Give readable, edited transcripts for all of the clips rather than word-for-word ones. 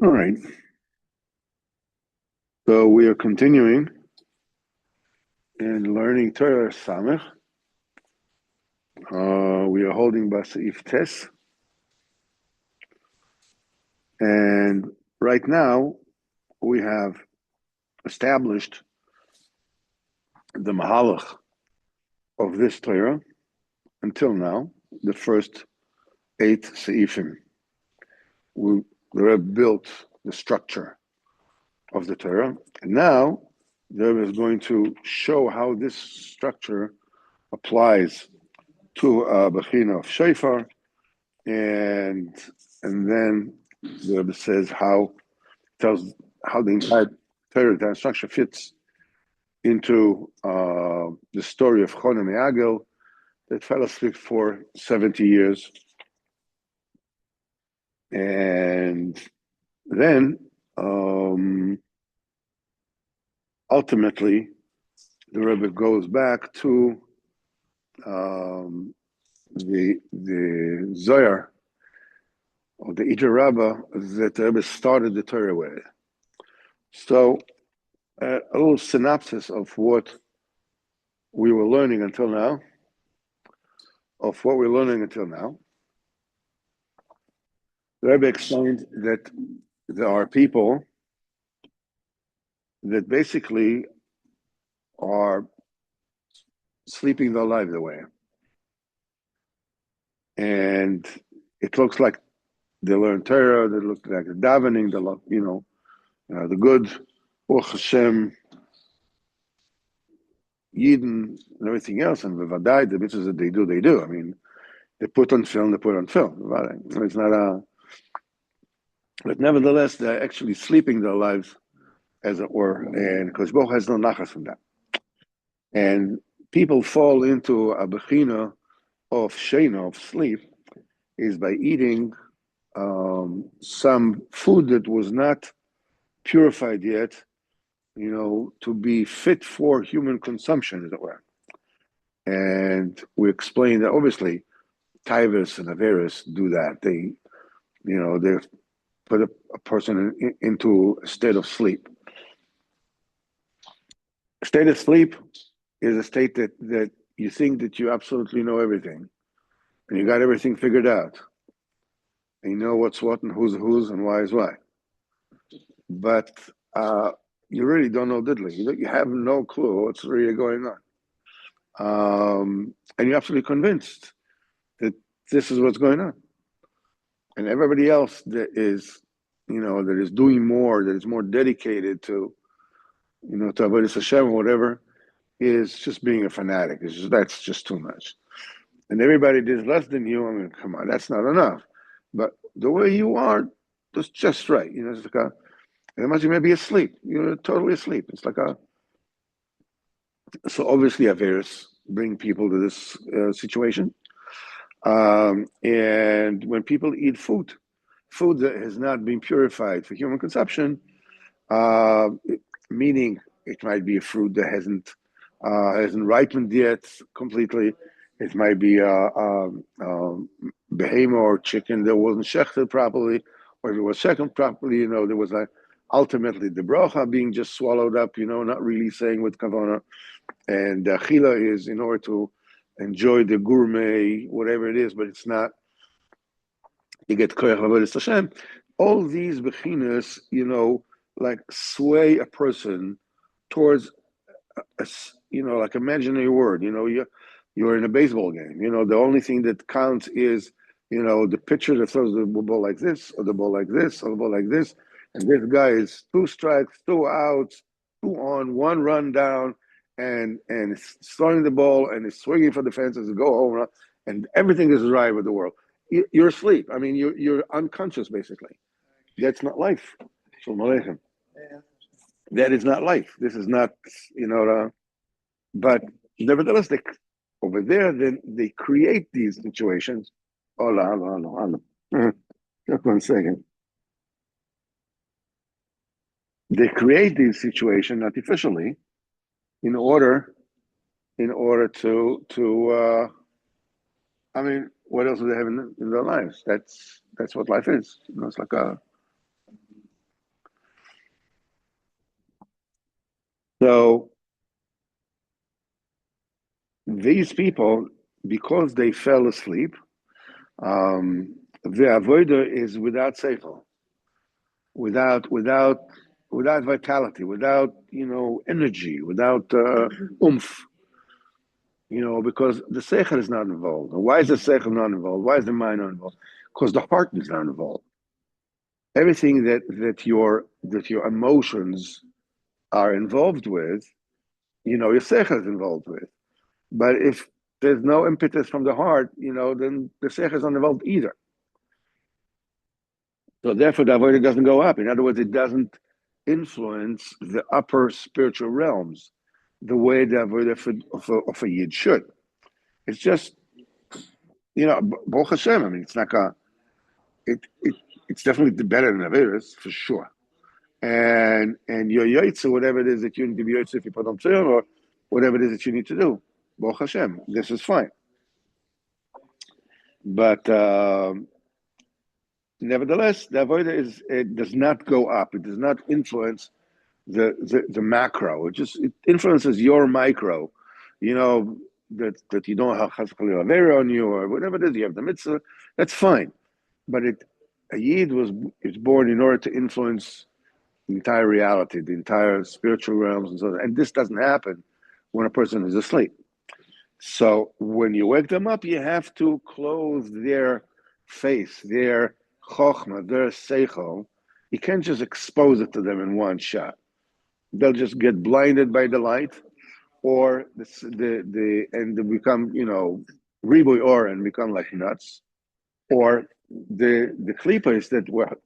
All right. So we are continuing in learning Torah Samech. We are holding Basif Tes. And right now we have established the Mahalach of this Torah until now, the first 8 Seifim. The Rebbe built the structure of the Torah. And now the Rebbe is going to show how this structure applies to a Bechina of Shofar, and then the Rebbe says tells how the entire Torah, the structure fits into the story of Chonem Me'agel that fell asleep for 70 years. And then ultimately the Rebbe goes back to the Zohar or the Iter Rabbah that the Rebbe started the Torah with. So a little synopsis of what we were learning until now. The Rebbe explained that there are people that basically are sleeping their lives away. And it looks like they learn Torah, they look like the davening, the good, Hashem, Yidden, and everything else, and Vivadai, the mitzvahs that they do. I mean, they put on film. It's not but nevertheless, they're actually sleeping their lives, as it were, and Kosh Baruch has no nachas from that. And people fall into a bechina of sheina, of sleep, is by eating some food that was not purified yet, to be fit for human consumption, as it were. And we explained that obviously Tivus and Averis do that. They put a person into a state of sleep. A state of sleep is a state that you think that you absolutely know everything, and you got everything figured out. And you know what's what and who's and why is why. But you really don't know diddly. You have no clue what's really going on. And you're absolutely convinced that this is what's going on. And everybody else that is doing more, that is more dedicated to Avodas Hashem or whatever, is just being a fanatic. That's just too much. And everybody does less than you. I mean, come on, that's not enough. But the way you are, that's just right. It's like and much you may be asleep. You're totally asleep. It's like so obviously Averis bring people to this situation. And when people eat food that has not been purified for human consumption, meaning it might be a fruit that hasn't ripened yet completely. It might be a behemoth or chicken that wasn't shechted properly, or if it was shechted properly, there was ultimately the bracha being just swallowed up, not really saying with kavana. And chila is in order to enjoy the gourmet, whatever it is, but it's not. You get koyach avodas Hashem. All these bechinas, like sway a person towards like imaginary word. You're in a baseball game. The only thing that counts is the pitcher that throws the ball like this, or the ball like this, or the ball like this, and this guy is 2 strikes, 2 outs, 2 on, 1 run down, and is throwing the ball and is swinging for the fences to go home, and everything is right with the world. You're asleep. I mean, you're unconscious basically. That's not life. Shalom That is not life. This is not, but nevertheless, over there, then they create these situations. Hold on. Just 1 second. They create these situations artificially in order to I mean, what else do they have in their lives? That's what life is. It's like So these people, because they fell asleep, the avodah is without seichel, without without without vitality, without energy, without oomph. Because the seichel is not involved. And why is the seichel not involved? Why is the mind not involved? Because the heart is not involved. Everything that your emotions are involved with, your seichel is involved with. But if there's no impetus from the heart, then the seichel is not involved either. So therefore, the avodah doesn't go up. In other words, it doesn't influence the upper spiritual realms the way the avodah of a yid should. It's just, Baruch Hashem. I mean, it's not it's definitely better than avodas for sure. And your yaitza, whatever it is that you need to be yaitza if you put on tzir, or whatever it is that you need to do, Baruch Hashem, this is fine. But nevertheless, the avodah it does not go up. It does not influence the macro. It influences your micro. That you don't have chas v'chalila on you, or whatever it is. You have the mitzvah. That's fine. But a yid is born in order to influence the entire reality, the entire spiritual realms, and so on. And this doesn't happen when a person is asleep. So when you wake them up, you have to close their face, their chokhmah, their seichel. You can't just expose it to them in one shot. They'll just get blinded by the light, or and they become riboy or and become like nuts, or the klippos that were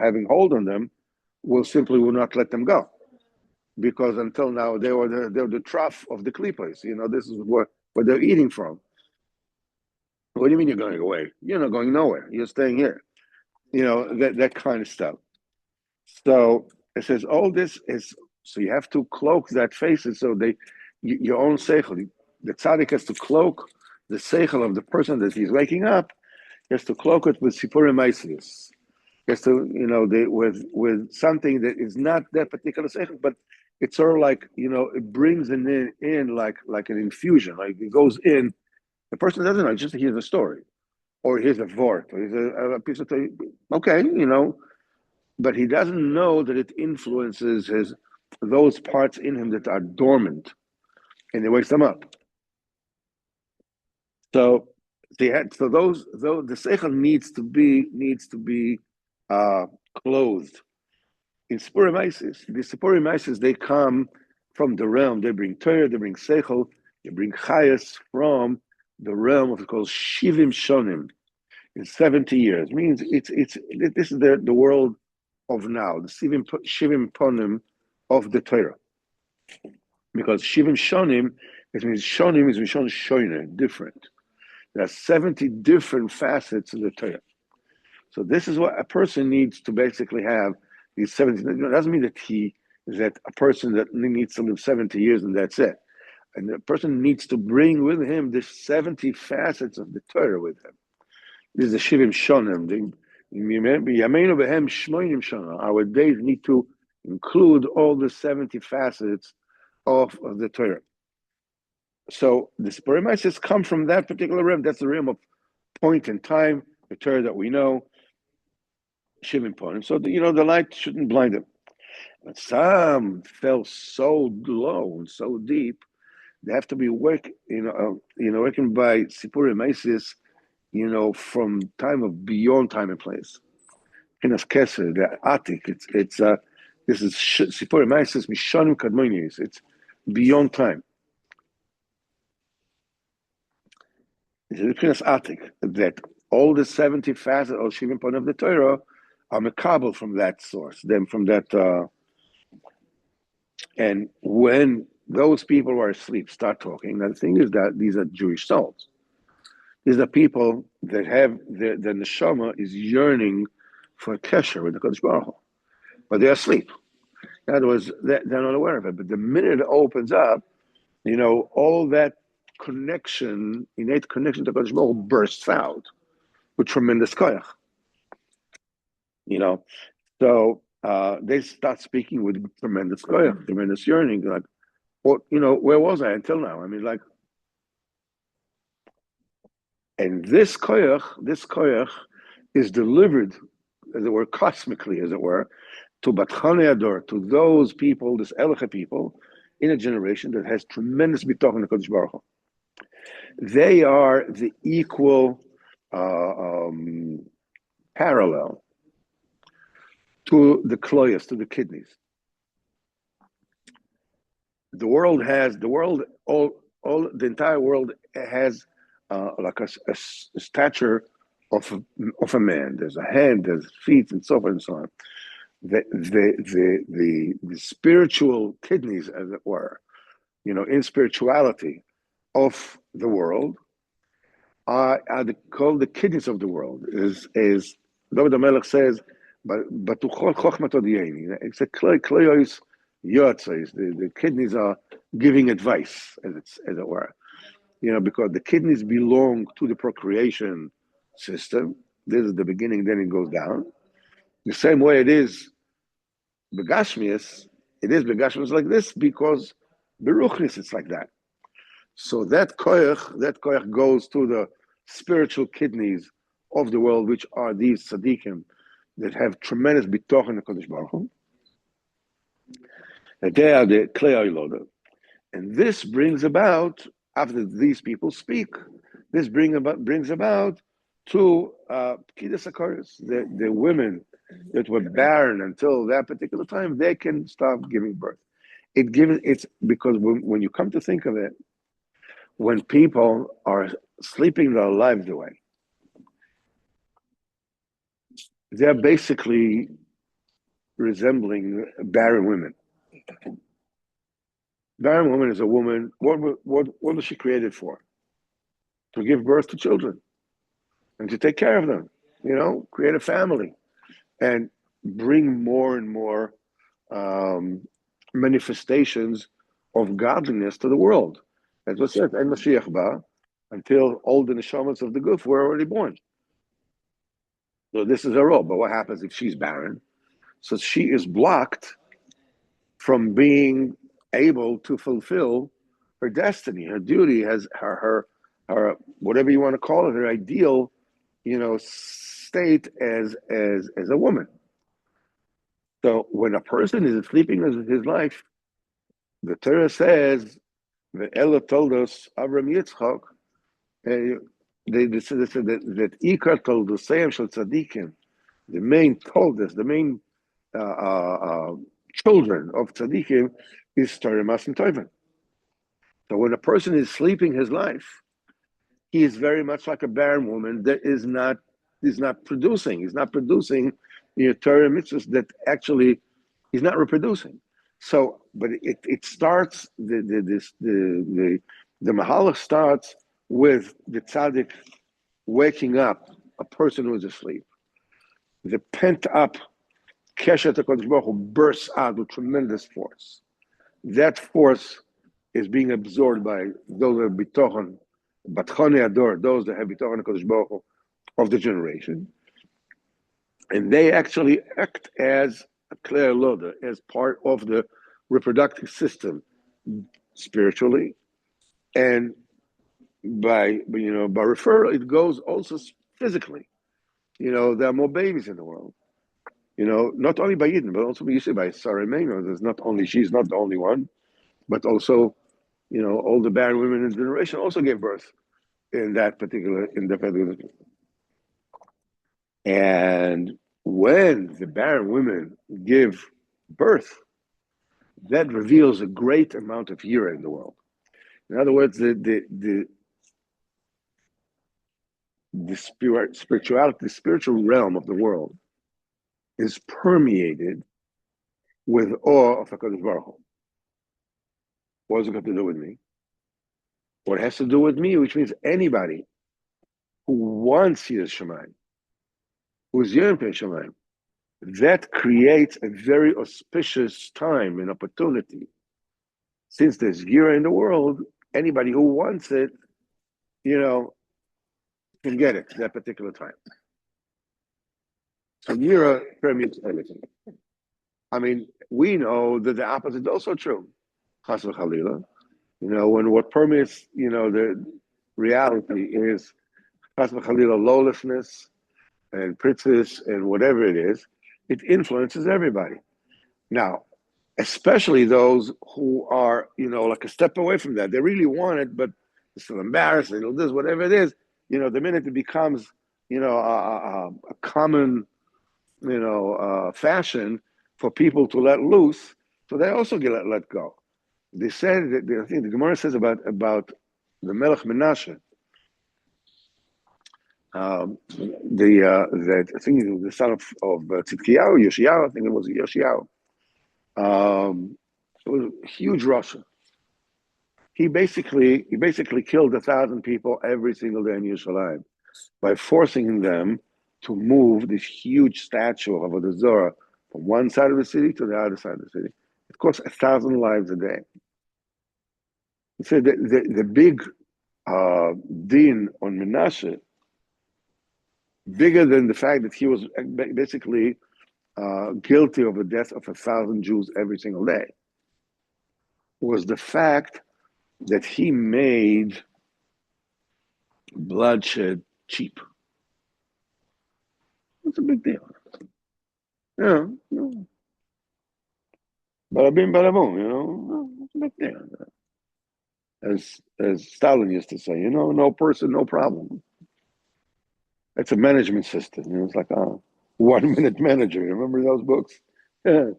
having hold on them will not let them go, because until now they were the trough of the klippos. This is where they're eating from. What do you mean you're going away? You're not going nowhere. You're staying here. That kind of stuff. So it says all this is, so you have to cloak that face, and so your own seichel, the tzaddik has to cloak the seichel of the person that he's waking up. He has to cloak it with sipurim ma'asos. He has to, with something that is not that particular seichel, but it's sort of like, it brings it in like an infusion, like it goes in. The person doesn't know, just hears a story, or hears a vort, or hears a piece of, okay, but he doesn't know that it influences those parts in him that are dormant, and it wakes them up. So the seichel needs to be closed. In Sipurim Ma'asos, the Sipurim Ma'asos, they come from the realm. They bring Torah, they bring seichel, they bring chayas from the realm of what's called Shivim Shonim. In 70 years means this is the world of now, the Shivim Ponim of the Torah. Because Shivim Shonim, it means Shonim is Mishon Shoiner, different. There are 70 different facets of the Torah. So this is what a person needs to basically have, these 70. It doesn't mean that a person that needs to live 70 years and that's it. And the person needs to bring with him the 70 facets of the Torah with him. This is the Shivim Shonim. Our days need to include all the 70 facets of the Torah. So the Sipurim Ma'asos come from that particular realm. That's the realm of point in time, the Torah that we know, Shivim Ponim. So the light shouldn't blind them. But some fell so low and so deep, they have to be working by Sipurim Ma'asos, from time of beyond time and place. Pinas Keser, the Atik. This is Sipurim Ma'asos Mishanim Kadmonis. It's beyond time. This is Pinas Atik, that all the 70 facets of Shivim Ponim of the Torah are mekabel from that source. Then from that, and when those people who are asleep start talking, now the thing is that these are Jewish souls. These are people that have the neshama is yearning for a kesher with the Kodesh Baruch Hu, but they're asleep. In other words, they're not aware of it. But the minute it opens up, all that connection, innate connection to Kodesh Baruch Hu bursts out with tremendous koyach. So they start speaking with tremendous koyach, tremendous yearning, like Or, where was I until now? I mean, like, and this koyach is delivered, as it were, cosmically, as it were, to Batchane Ador, to those people, this Elicha people, in a generation that has tremendous bitoch in the Kodesh Baruch Hu. They are the equal parallel to the kloyas, to the kidneys. The entire world has like a stature of a man. There's a hand, there's feet, and so forth and so on. The spiritual kidneys, as it were, in spirituality of the world called the kidneys of the world. Is David HaMelech says, but to chokhmat odiyeni. It's a kleos yotzes. The kidneys are giving advice, as it were. Because the kidneys belong to the procreation system. This is the beginning, then it goes down. The same way it is begashmias, like this because beruchnis it's like that. So that koyach goes to the spiritual kidneys of the world, which are these tzaddikim that have tremendous bitoch in the Kodesh Baruch Hu. And they are the klei oiloda. And this brings about, after these people speak, this brings about to Pkidas HaKoros, the women that were barren until that particular time, they can start giving birth. It's because when you come to think of it, when people are sleeping their lives away, they're basically resembling barren women. Barren woman is a woman. What was she created for? To give birth to children and to take care of them. Create a family and bring more and more manifestations of godliness to the world. As was said, and Mashiach ba, until all the neshamas of the guf were already born. So this is her role. But what happens if she's barren? So she is blocked from being able to fulfill her destiny. Her duty has her whatever you want to call it, her ideal, state as a woman. So when a person is sleeping his life, the Torah says, the Ella told us, Avram Yitzchak, they said that Ikar told us, Sayam Shal Tzadikim, the main children of tzaddikim is Torah Mas and Toivin. So when a person is sleeping his life, he is very much like a barren woman that is not producing. He's not producing Torah mitzvahs that actually he's not reproducing. So, but it starts the mahalach starts with the tzaddik waking up a person who is asleep. The pent up Keshet HaKadosh Baruch Hu bursts out with tremendous force. That force is being absorbed by those that have bitochen, Batchane Ador, those that have bitochen HaKadosh Baruch Hu of the generation. And they actually act as a klei loda, as part of the reproductive system spiritually. And by referral, it goes also physically. There are more babies in the world. Not only by Yidden, but also by Sarah Meino. She's not the only one, but also, all the barren women in the generation also gave birth in that particular. And when the barren women give birth, that reveals a great amount of yira in the world. In other words, the spirituality, the spiritual realm of the world is permeated with awe of HaKadosh Baruch Hu. What has it got to do with me? What has to do with me, which means anybody who wants Yiras Shamayim, who is Yerim Pei Shamayim, that creates a very auspicious time and opportunity. Since there's Yira in the world, anybody who wants it, can get it that particular time. So Yira permeates everything. I mean, we know that the opposite is also true. chas v'chalila. When what permits, the reality is chas v'chalila lawlessness and pritzvus and whatever it is, it influences everybody. Now, especially those who are, like a step away from that. They really want it, but they're still embarrassed. They do this, whatever it is. The minute it becomes, a common, fashion for people to let loose, so they also get let go. They said that I think the Gemara says about the Melech Menashe. That I think it was the son of Tzidkiyahu, Yoshiyahu. I think it was Yoshiyahu. It was a huge Russia. He basically killed 1,000 people every single day in Yerushalayim by forcing them to move this huge statue of Avodah Zarah from one side of the city to the other side of the city. It cost 1,000 lives a day. He said the big din on Menashe, bigger than the fact that he was basically guilty of the death of 1,000 Jews every single day, was the fact that he made bloodshed cheap. It's a big deal. Yeah. Bada bing, bada boom, it's a big deal. As Stalin used to say, no person, no problem. It's a management system. It's like a 1 minute manager. Remember those books? Yeah.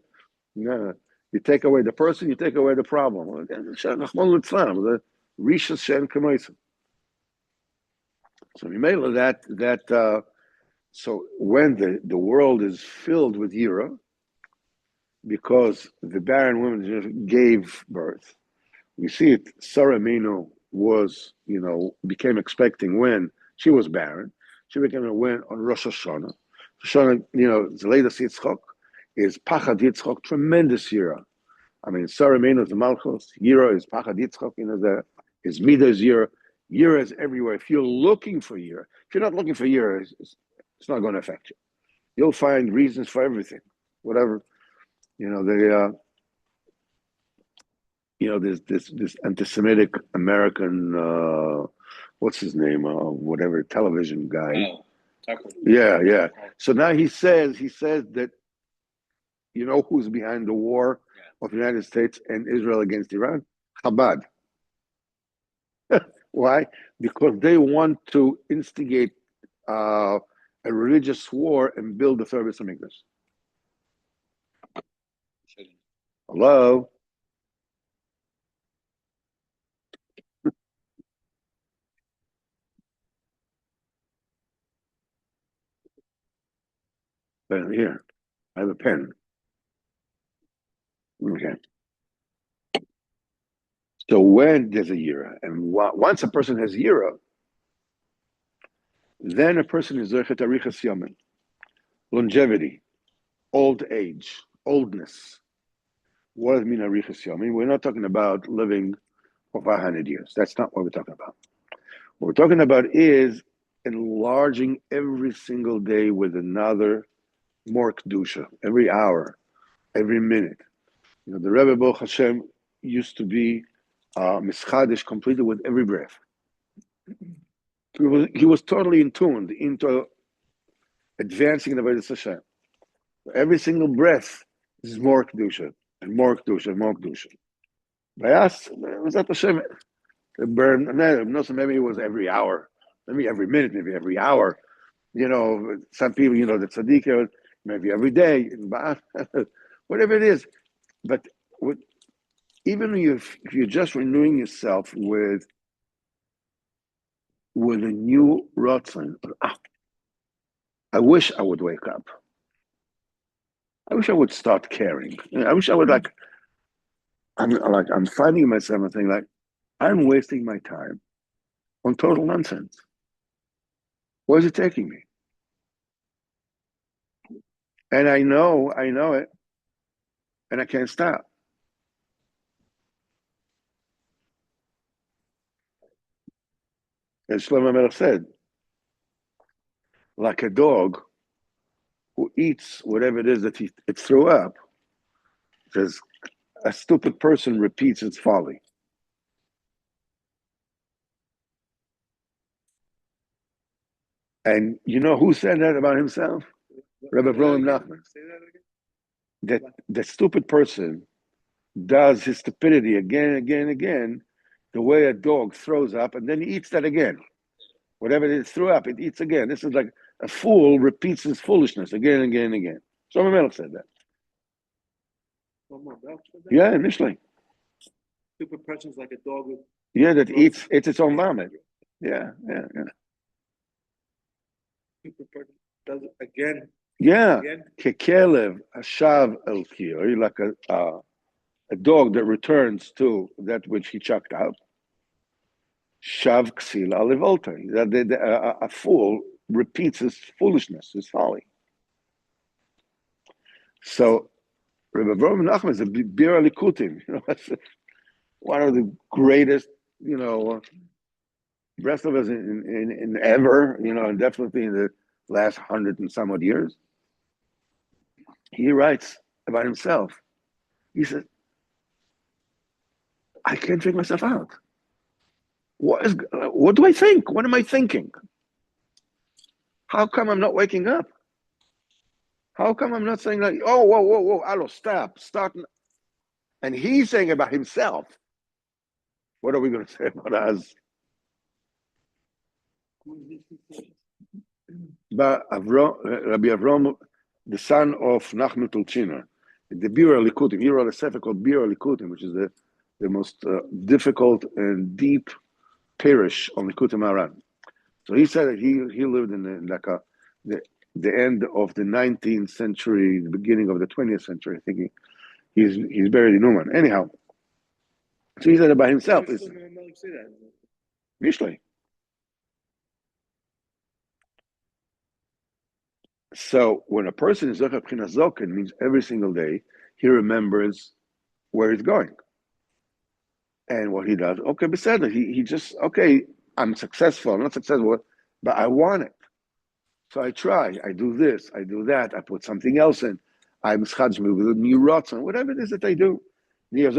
You take away the person, you take away the problem. So so when the world is filled with Yira, because the barren women just gave birth, we see it. Sarah Mino became expecting when she was barren. She became a win on Rosh Hashanah. The latest Yitzchok is Pachad Yitzchok, tremendous Yira. I mean, Sarah Mino is the Malchus. Yira is Pachad Yitzchok. His Midah is Yira. Yira is everywhere. If you're looking for Yira, if you're not looking for Yira, it's not going to affect you. You'll find reasons for everything, whatever. There's this anti-Semitic American, what's his name, whatever television guy. Oh, Tucker. Yeah. So now he says that who's behind the war of the United States and Israel against Iran? Chabad. Why? Because they want to instigate a religious war and build the third Beis Hamikdash. Hello? Here, I have a pen. Okay. So when there's a yira, and once a person has yira, then a person is zochet arichas yamin, longevity, old age, oldness. What does it mean arichas yamin? We're not talking about living for 500 years. That's not what we're talking about. What we're talking about is enlarging every single day with another more kedusha, every hour, every minute. The Rebbe Baruch Hashem used to be mischadish completely with every breath. He was totally in tune into advancing the Avodas Hashem. Every single breath is more kedusha and more kedusha and more kedusha. By us, was that Hashem? Maybe it was every hour, maybe every minute, maybe every hour. Some people, the tzaddik, maybe every day, whatever it is. But even if you're just renewing yourself with a new rotzen, I wish I would wake up. I wish I would start caring. I wish I would I'm finding myself and thinking I'm wasting my time on total nonsense. Where is it taking me? And I know it, and I can't stop. As Shlomo Melech said, like a dog who eats whatever it is that it threw up, says, a stupid person repeats its folly. And you know who said that about himself? Rabbi Avraham Nachman. That the stupid person does his stupidity again and again and again, the way a dog throws up and then he eats that again. Whatever it threw up, it eats again. This is like a fool repeats his foolishness again and again and again. Shlomo Melech said that. Yeah, initially. Stupid person is like a dog with. Yeah, that eats its own vomit. Yeah. Stupid person does it again. Yeah. Kekelev hashav el kiyoi, like a dog that returns to that which he chucked out. Shav ksil alivolta. A fool repeats his foolishness, his folly. So Rabbi Avraham Nachman is a bir Likutim. One of the greatest, rest of us in ever, and definitely in the last 100 and some odd years. He writes about himself. He says, I can't figure myself out. What do I think? What am I thinking? How come I'm not waking up? How come I'm not saying like, oh, whoa, allo, stop. And he's saying about himself. What are we going to say about us? But Rabbi Avram, the son of Nachman Tulchiner, the Bir Likutim, he wrote a sefer called Bir Likutim, which is the most difficult and deep parish on Likutey Moharan. So he said that he lived in the end of the 19th century, the beginning of the 20th century. I think he's buried in Uman. Anyhow, so he said about himself. Mishlei. So when a person is Zocher B'chinas Zoken, means every single day he remembers where he's going and what he does. Okay, beseder. He just, okay, I'm successful, I'm not successful, but I want it. So I try, I do this, I do that, I put something else in. I'm schadjmi with a new rotzen, whatever it is that I do. And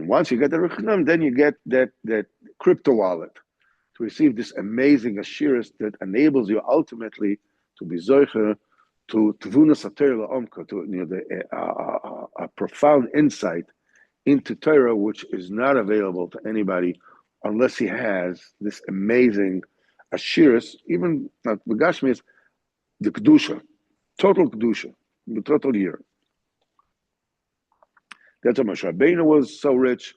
once you get the Richusim, then you get that crypto wallet to receive this amazing assurance that enables you ultimately to be Zocher to Tvunas HaTorah La'omka, to a profound insight into Torah, which is not available to anybody unless he has this amazing assurance, even not Begashmi, is the Kedusha, the total year. That's how much Rabbeinu was so rich.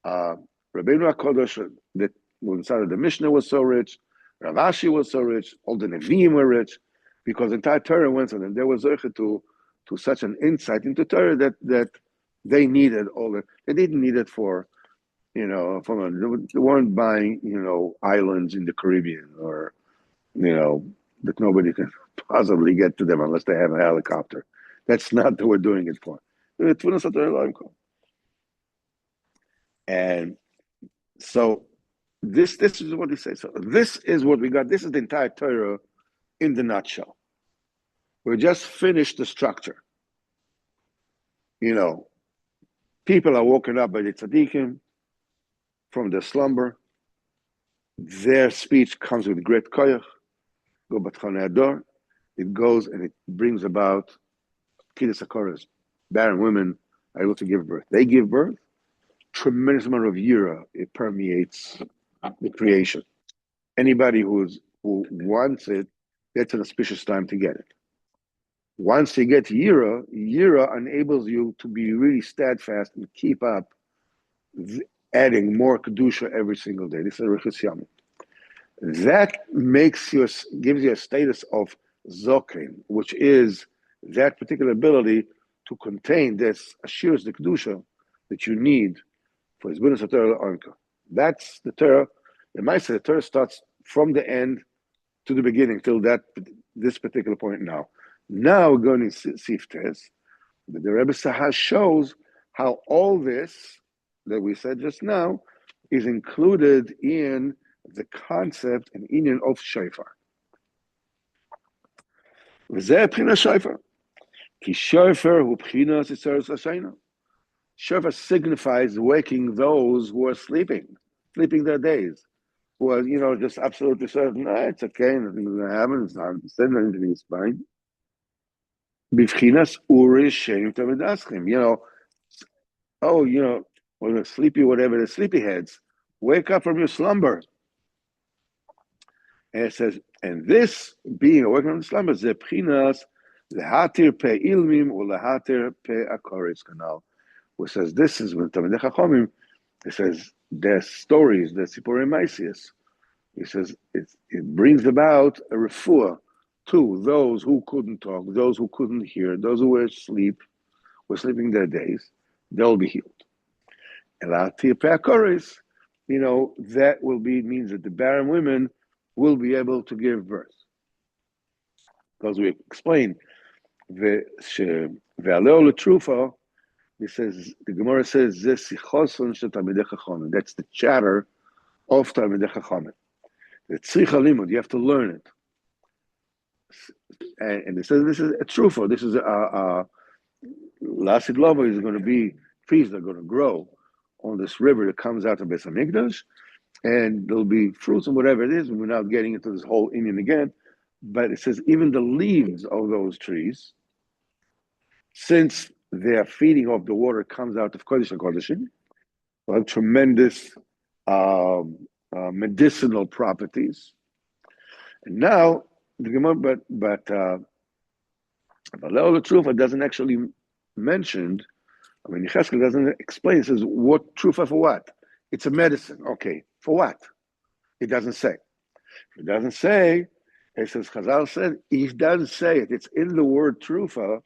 Rabbeinu HaKodesh, that inside of the Mishnah was so rich. Rav Ashi was so rich. All the Nevi'im were rich, because the entire Torah went to them. They were Zocher to such an insight into Torah that they needed all that. They didn't need it for, they weren't buying, islands in the Caribbean or, that nobody can possibly get to them unless they have a helicopter. That's not what we're doing it for. And so this is what he says. So this is what we got. This is the entire Torah in the nutshell. We just finished the structure. People are woken up by the tzaddikim from their slumber. Their speech comes with great koyach. Go batchanei ador. It goes and it brings about kiddush hakoros. Barren women are able to give birth. They give birth. Tremendous amount of yira. It permeates the creation. Anybody who wants it gets an auspicious time to get it. Once you get yira enables you to be really steadfast and keep up adding more kedusha every single day. This is a Rechus Yamim. That gives you a status of zokin, which is that particular ability to contain this assures the kedusha that you need for his Zbunas HaTorah La'onka. That's the Torah. The Maaseh, the Torah starts from the end to the beginning till this particular point now. Now we're going to Siftes. But the Rebbe Sahar shows how all this that we said just now is included in the concept and union of Shofar. V'zeh P'china Shofar. Ki shofar hu b'chinas yitzeres hashayna. Shofar signifies waking those who are sleeping their days, who are, just absolutely certain, it's okay, nothing's going to happen, it's not sin, everything is fine. B'chinas uri sheim tamidaschim. Or the sleepy, whatever, the sleepyheads, wake up from your slumber. And it says, and this being awakened from the slumber, zebchinas lehatir pe ilmim or lehatir pe akoris canal. Which says this is when Talmidei Chachomim, it says their stories, the Sipurim Maisius. He says it brings about a refuah to those who couldn't talk, those who couldn't hear, those who were asleep, were sleeping their days, they'll be healed. And lehatir pe akoris, that will be, means that the barren women will be able to give birth. Because we explained, the trufa, he says, the Gemara says, that's the chatter of Talmidei Chachomim. The tzricha limud, you have to learn it. And it says this is a trufa, this is a Lasid Lava is going to be trees that are going to grow on this river that comes out of Beis Hamikdash, and there'll be fruits and whatever it is, and we're not getting into this whole Indian again, but it says even the leaves of those trees, since their feeding of the water comes out of Kodesh HaKodeshim, will have tremendous medicinal properties. And now, the Gemara, but the Trufa doesn't actually mention, Yechezkel doesn't explain, it says, what Trufa for what? It's a medicine. Okay, for what? It doesn't say. If it doesn't say, it says, Chazal said, he doesn't say it. It's in the word Trufa,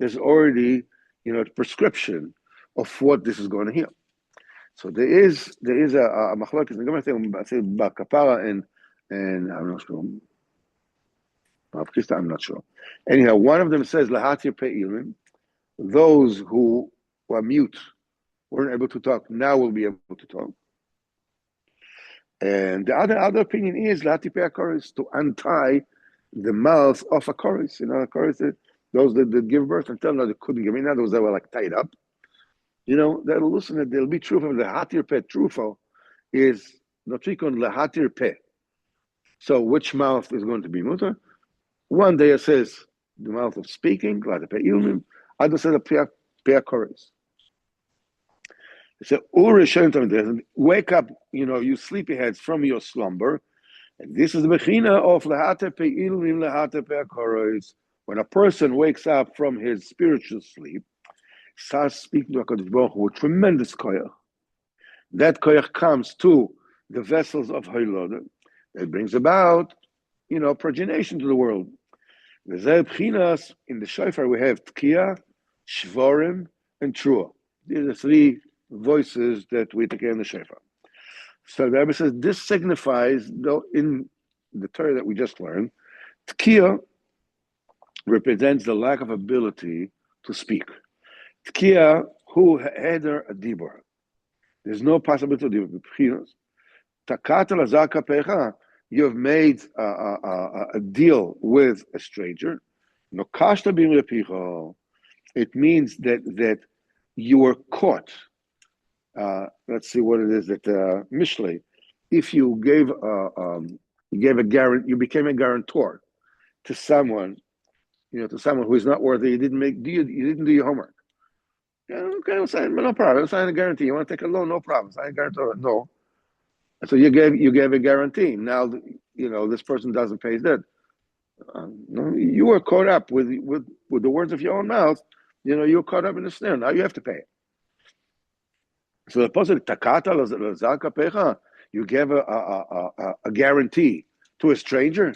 there's already, a prescription of what this is going to heal. So there is a machlokes. I'm going to say Bakapara and I'm not sure. I'm not sure. Anyhow, one of them says Lahatir Pe'ilim. Those who were mute, weren't able to talk, now will be able to talk. And the other opinion is Lahatir Pe'akoris, to untie the mouth of a chorus. A chorus, those that give birth until now they couldn't give. In other words, they were like tied up. They'll listen. They'll be true from the Hatir Pe Trufo is Notrikon Lahatir Pe. So which mouth is going to be mutter? One day it says the mouth of speaking, Lahatir Pe Ilmim. Other says the Pe Chorus. It says Uri Shem wake up, you sleepyheads from your slumber, and this is the Bechina of Lahatir Pe Ilmim Lahatir Pe Chorus. When a person wakes up from his spiritual sleep, starts speaking to HaKadosh Baruch Hu with tremendous koyach. That koyach comes to the vessels of Haylod. It brings about, progenation to the world. In the Shofar we have Tkiya, Shvorim, and Trua. These are the three voices that we take in the Shofar. So the Rebbe says this signifies, though, in the Torah that we just learned, Tkiya represents the lack of ability to speak. Tkiya hu heder adibor. There's no possibility to do. Takata lazaka pecha. You have made a deal with a stranger. Nokashta bim lepicho. It means that you were caught. Let's see what it is that Mishlei. If you gave a guarantee, you became a guarantor to someone, to someone who is not worthy. You didn't do your homework. Okay, I'll sign, no problem. I'll sign a guarantee. You want to take a loan? No problem. Sign a guarantee. No. So you gave a guarantee. Now, this person doesn't pay his debt. No, you were caught up with the words of your own mouth. You were caught up in the snare. Now you have to pay it. So the positive takata lazaka pecha. You gave a guarantee to a stranger.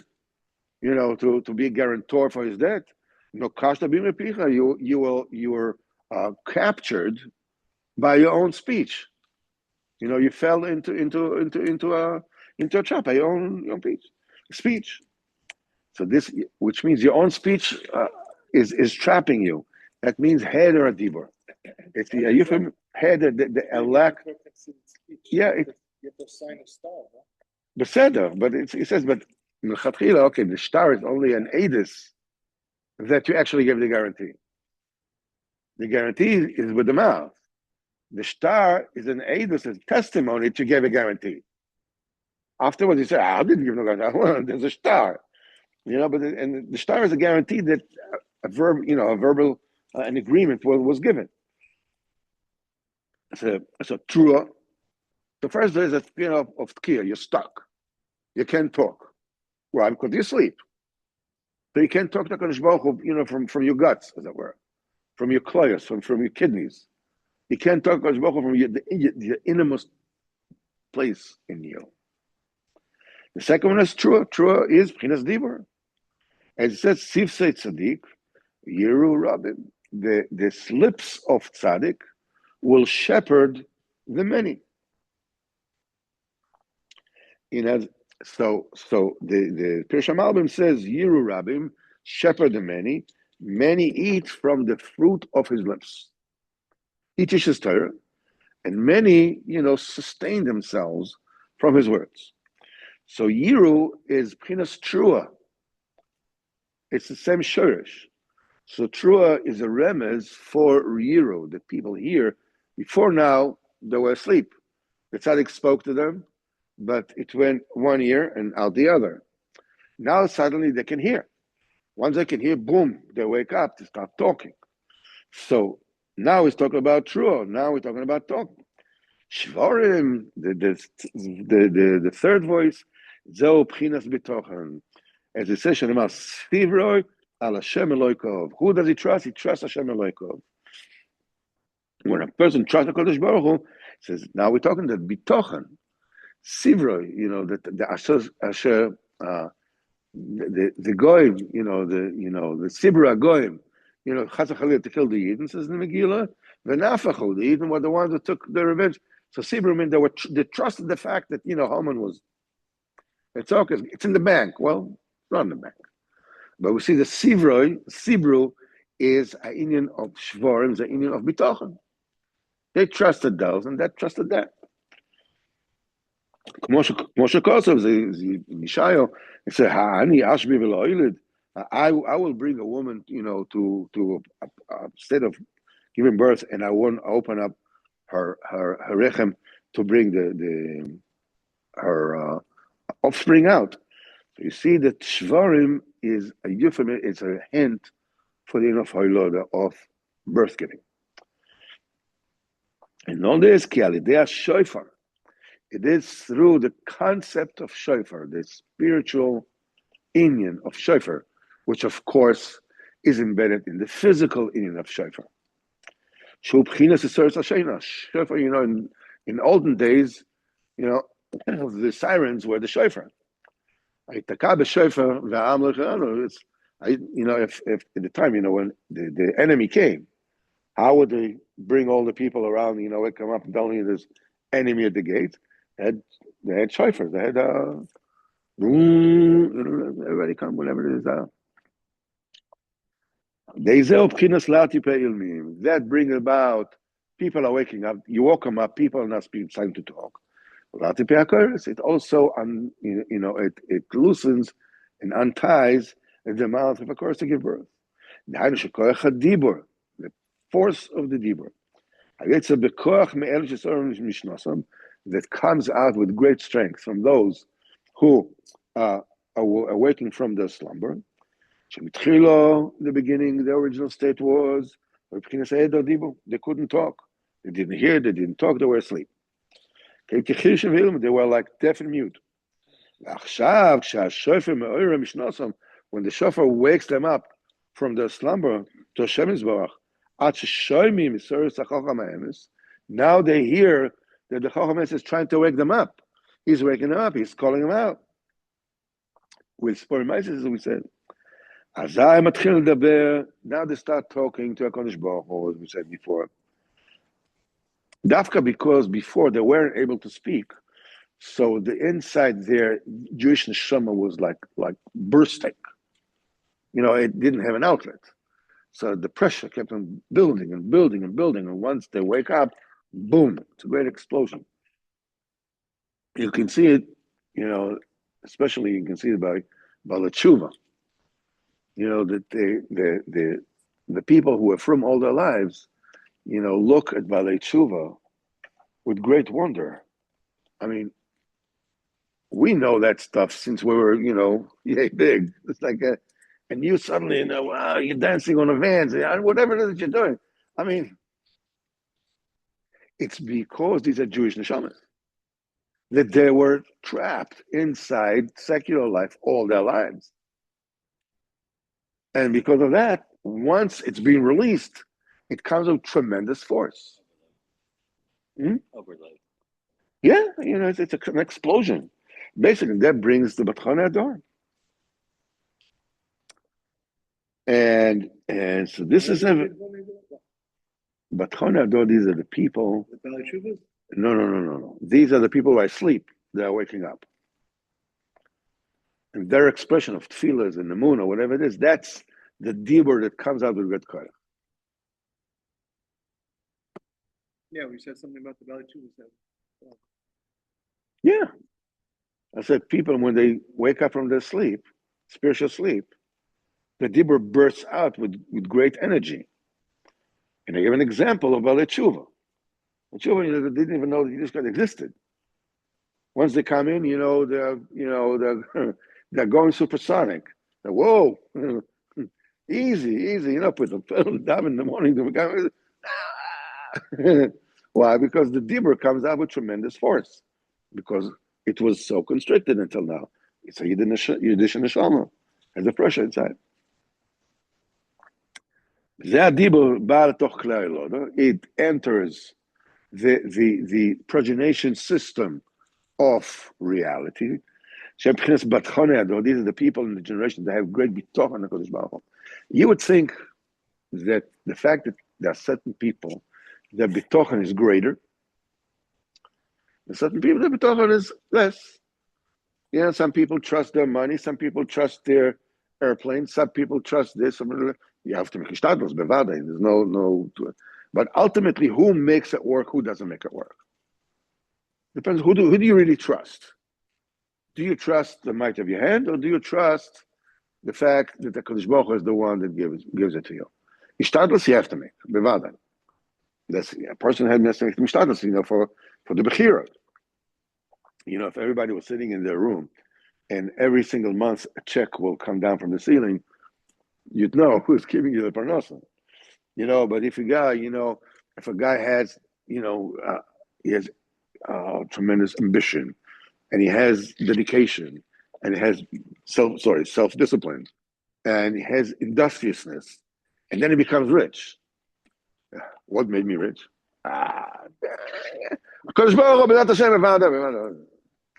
To be a guarantor for his debt. No kashta bim lepicha. You were captured by your own speech. You fell into a trap by your own speech. So this, which means your own speech is trapping you. That means heder adibor. It's the euphemism heder, the lack. Yeah, you have to sign a star. Beseder, but it says, but okay, the star is only an edis that you actually gave the guarantee. The guarantee is with the mouth. The star is an aid, a testimony to give a guarantee. Afterwards, you say, "I didn't give no guarantee." There's a star, but and the star is a guarantee that a verbal, an agreement was given. So true. The first day is a of tkir. You're stuck. You can't talk. Why? Because you sleep. So you can't talk to Kadosh Baruch Hu, from your guts, as it were, from your kloyos, from your kidneys. You can't talk to Kadosh Baruch Hu from the innermost place in you. The second one is true. True is Pchinas Dibur. As it says, Sivsei Tzaddik, Yeru Rabin. The lips of Tzaddik will shepherd the many. So the Pirush HaMalbim says, Yiru Rabim, shepherd the many. Many eat from the fruit of his lips. Each is his Torah, and many, sustain themselves from his words. So Yiru is Pchinas Trua. It's the same Shorish. So Trua is a remez for Yiru, that people hear. Before now, they were asleep. The tzaddik spoke to them, but it went one ear and out the other. Now suddenly they can hear. Once they can hear, boom, they wake up, they start talking. So now he's talking about Trua. Now we're talking about talking. Shvarim, the third voice, Zeo Pchinas Bitochen. As it says, Shanema Sivroi al Hashem Eloikov. Who does he trust? He trusts Hashem Eloikov. When a person trusts the Kodesh Baruch Hu, says, now we're talking that Bitochen, Sivroi, that the Asher, the Goyim, the Sibra Goyim, Chas v'Chalil to kill the Yidden, says in the Megillah, V'nafachu, the Yidden were the ones that took the revenge. So Sibra meant they trusted the fact that, Haman was, it's okay, it's in the bank. Well, it's not in the bank. But we see the Sibru is a union of Shvorim, is a union of Bitochen. They trusted those, and that trusted that. Moshe Kosov, Mishayo, he said, "Ha'ani ashbi v'lo'ilid." I will bring a woman, to a state of giving birth, and I won't open up her rechem to bring her offspring out. So you see that Shvarim is a euphemism, it's a hint for the of Hailoda, of birth giving. And on this, they are Shofar. It is through the concept of Shofar, the spiritual inyan of Shofar, which of course is embedded in the physical inyan of Shofar. Shofar, in olden days, the sirens were the Shofar. If at the time, when the enemy came, how would they bring all the people around, they come up and tell you there's enemy at the gate? They had shofars. They had everybody come whenever it is. That brings about people are waking up. You woke them up. People are not speaking. Time to talk. It also it loosens and unties the mouth of a course to give birth. The force of the dibur. That comes out with great strength from those who are awaking from their slumber. The beginning, the original state was they couldn't talk. They didn't hear, they didn't talk, they were asleep. They were like deaf and mute. When the shofar wakes them up from their slumber to Hashem Yisborach, now they hear that the Chacham is trying to wake them up. He's waking them up. He's calling them out. With Sporimaisis, as we said. Now they start talking to HaKadosh Baruch Hu, as we said before. Dafka, because before they weren't able to speak, so the inside their Jewish neshama was like bursting. It didn't have an outlet. So the pressure kept on building and building and building. And once they wake up, boom, it's a great explosion. You can see it, especially you can see it by the tshuva. That the people who are from all their lives, look at Balei Tshuva with great wonder. I mean, we know that stuff since we were, yay big. It's like and you suddenly, wow, you're dancing on the vans, whatever it is that you're doing. I mean, it's because these are Jewish neshamas that they were trapped inside secular life all their lives. And because of that, once it's being released, it comes with tremendous force. Overload. Yeah, it's an explosion. Basically, that brings the Batchana Ador. And so this is a Batchana Ador. These are the people. No. These are the people who are asleep. They are waking up. And their expression of tefillahs and the moon or whatever it is, that's the dibur that comes out with good koyach. Yeah, we said something about the Valley Chuvas. Yeah. I said people, when they wake up from their sleep, spiritual sleep, the dibur bursts out with great energy. And I give an example of Balei Tshuva. Tshuva, they didn't even know that Yiddishkeit existed. Once they come in, they're going supersonic. Whoa, easy, put them down in the morning. Why? Because the dibur comes out with tremendous force. Because it was so constricted until now. It's a Yiddish neshama. Has a pressure inside. It enters the progenation system of reality. These are the people in the generation that have great bitoch on the Kodesh Baruch Hu. You would think that the fact that there are certain people, their bitochen is greater, and certain people, their bitochen is less. Some people trust their money, some people trust their airplanes, some people trust this. You have to make ishtadlos, bevada. There's no. But ultimately, who makes it work? Who doesn't make it work? Depends. Who do you really trust? Do you trust the might of your hand, or do you trust the fact that the Kodesh Baruch Hu is the one that gives it to you? Ishtadlos you have to make bevada. That's a person had to make ishtadlos, for the bechira. If everybody was sitting in their room, and every single month a check will come down from the ceiling, you'd know who's giving you the parnasa. But if a guy has, he has tremendous ambition, and he has dedication, and he has self-discipline, and he has industriousness, and then he becomes rich. What made me rich?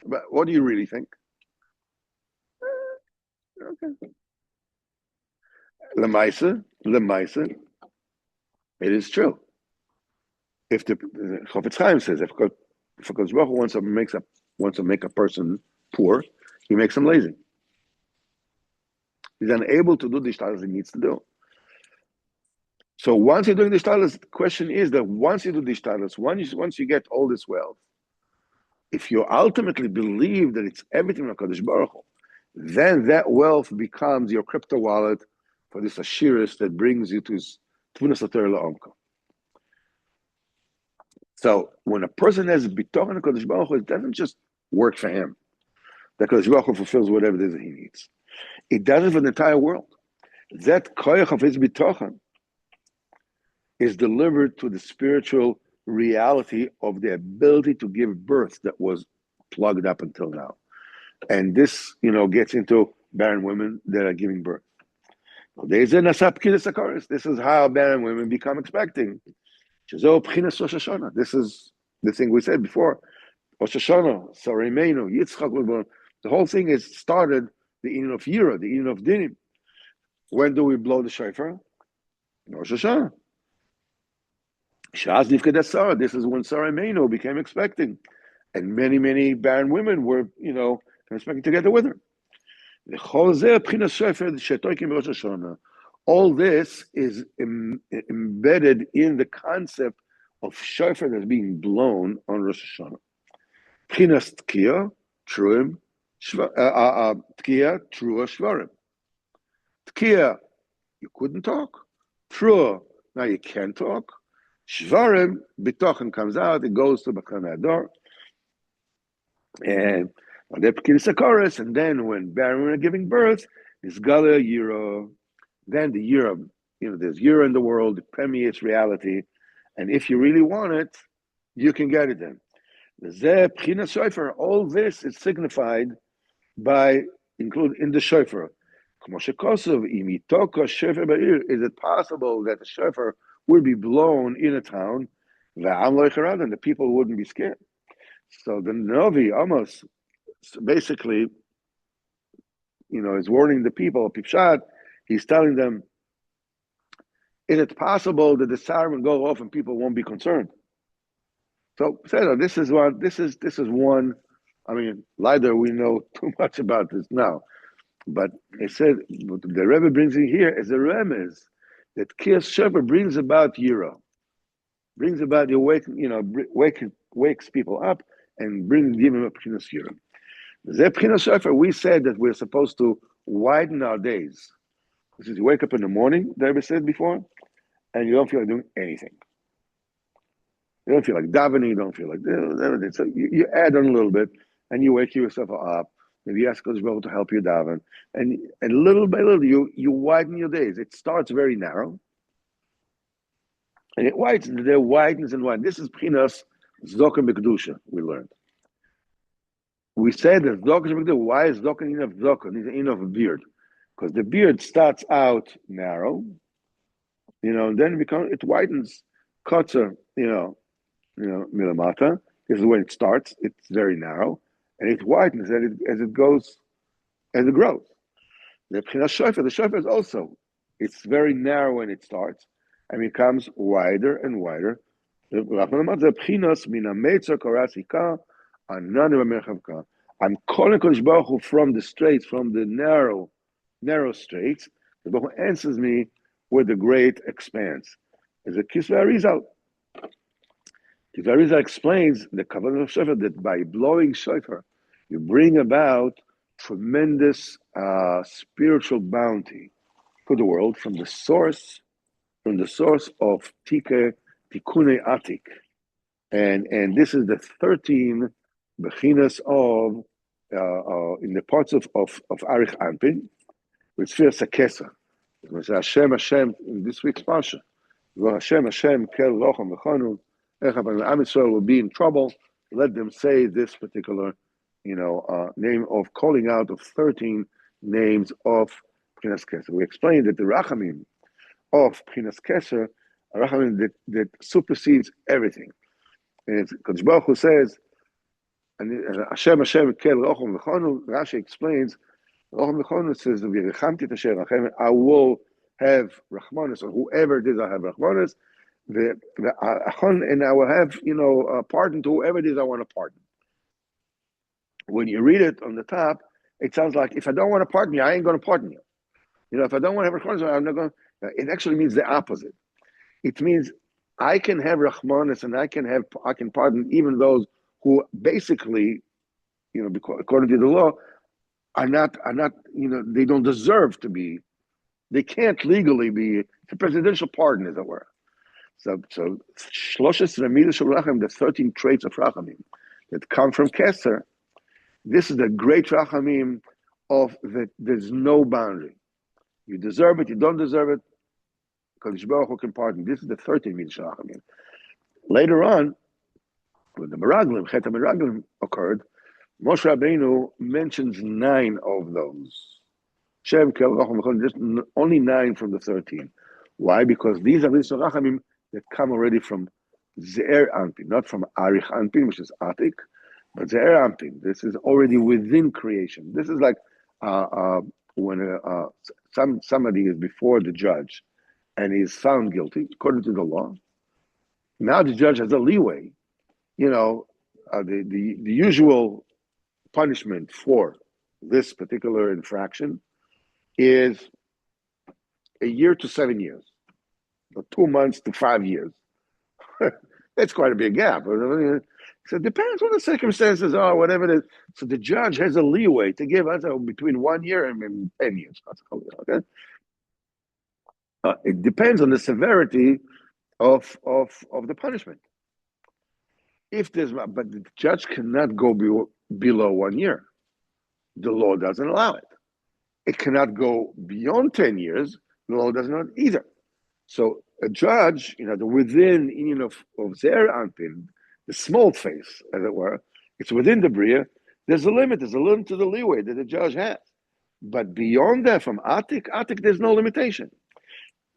But what do you really think? Okay. Lemaisa, it is true. If the Chofetz Chaim says, if Kodesh Baruch Hu wants to make a person poor, he makes him lazy. He's unable to do the ishtalos he needs to do. So once you're doing the ishtalos, the question is that once you do the ishtalos, once you get all this wealth, if you ultimately believe that it's everything from Kodesh Baruch Hu, then that wealth becomes your crypto wallet for this ashiris that brings you to his Tvunas HaTorah La'omka. So when a person has bitoch on Kodesh Baruch Hu, it doesn't just work for him. The Kodesh Baruch Hu fulfills whatever it is that he needs. It does it for the entire world. That koyach of his bitochen is delivered to the spiritual reality of the ability to give birth that was plugged up until now. And this, gets into barren women that are giving birth. This is how barren women become expecting. This is the thing we said before. Rosh Hashanah, Sareimenu, Yitzchak. The whole thing is started the Eden of Yira, the Eden of Dinim. When do we blow the shofar? Rosh Hashanah. Shaz Nifkedet Sarah. This is when Sareimenu became expecting. And many, many barren women were, expecting to get with her. All this is embedded in the concept of shofar that's being blown on Rosh Hashanah. Pchinas tkiya, truim, tkiya, trua shvarim. Tkiya, you couldn't talk. True. Now you can't talk. Shvarim, bitochen comes out, it goes to Bachanei door. And and then when Baron are giving birth, is Gala Euro. Then the Euro, there's Euro in the world, it permeates reality. And if you really want it, you can get it then. The Shofar, all this is signified by include in the Shofar. Is it possible that the Shofar would be blown in a town, and the people wouldn't be scared? So the Novi almost basically, is warning the people, Pipshat, he's telling them, is it possible that the siren will go off and people won't be concerned? So this is one. I mean, Leider, we know too much about this now. But it said, what the Rebbe brings in here is a remez that Kiyas Shofar brings about Euro, brings about the wakes people up and give them a P'chinas Euro. Zeh P'chinas Shofar, we said that we're supposed to widen our days. This is, you wake up in the morning, the Rebbe said before, and you don't feel like doing anything. You don't feel like davening, you don't feel like everything. So you add on a little bit, and you wake yourself up. Maybe you ask Kodesh Baruch to help you daven, and little by little you widen your days. It starts very narrow, and it widens. There widens and widens. This is Pchinas Zokan B'Kedusha. We learned. We said that Zokan B'Kedusha. Why is Zokan in of Zokan? He's in of a beard, because the beard starts out narrow, and then it widens. Kotzer, Milamata. This is when it starts. It's very narrow, and it widens as it goes, as it grows. The Shofar is also, it's very narrow when it starts, and becomes wider and wider. I'm calling Kodesh Baruch Hu from the straits, from the narrow straits. The Baruch Hu answers me with the great expanse. As a Kisva Arizal. Kisva Arizal explains the Kavanah of Shofar that by blowing Shofar, you bring about tremendous spiritual bounty for the world from the source of Tikkun Atik, and this is the 13 bechinas of in the parts of Arich Anpin, with Sfir Sakesa. Hashem in this week's parsha. Hashem kel lochem v'chonu. Am Yisrael will be in trouble. Let them say this particular, name of calling out of 13 names of Pchinas Keser. We explained that the Rachamim of Pchinas Keser are Rachamim that supersedes everything. And Kodesh Baruch Hu says, and Hashem kel lochem v'chonu. Rashi explains, lochem v'chonu says, v'yirichamti t'asher rachem. I will have Rachmanis, or whoever it is, I have Rachmanis. And I will have, a pardon to whoever it is I want to pardon. When you read it on the top, it sounds like, if I don't want to pardon you, I ain't going to pardon you. If I don't want to have Rachmanis, I'm not going to. It actually means the opposite. It means I can have Rachmanis and I can pardon even those who basically, according to the law, are not, they don't deserve to be, they can't legally be, it's a presidential pardon, as it were. So the 13 traits of Rachamim that come from Keser, this is the great Rachamim of that there's no boundary. You deserve it, you don't deserve it, Kodesh Baruch Hu can pardon. This is the 13 Midas Rachamim. Later on, when the Chet HaMeraglim occurred, Moshe Rabbeinu mentions 9 of those. Shem, Kel, Racham, just only 9 from the 13. Why? Because these are Midas Rachamim that come already from Ze'er Anpin, not from Arich Anpin, which is Atik, but Ze'er Anpin. This is already within creation. This is like when somebody is before the judge and is found guilty, according to the law. Now the judge has a leeway. The usual punishment for this particular infraction is a year to 7 years. 2 months to 5 years. That's quite a big gap. So it depends on the circumstances or whatever it is. So the judge has a leeway to give us between 1 year and 10 years. Okay. It depends on the severity of the punishment. If there's, but the judge cannot go below 1 year. The law doesn't allow it. It cannot go beyond 10 years. The law does not either. So a judge, within of Zer Anpin, the small face, as it were, it's within the Bria. There's a limit. There's a limit to the leeway that the judge has. But beyond that, from Atik, there's no limitation.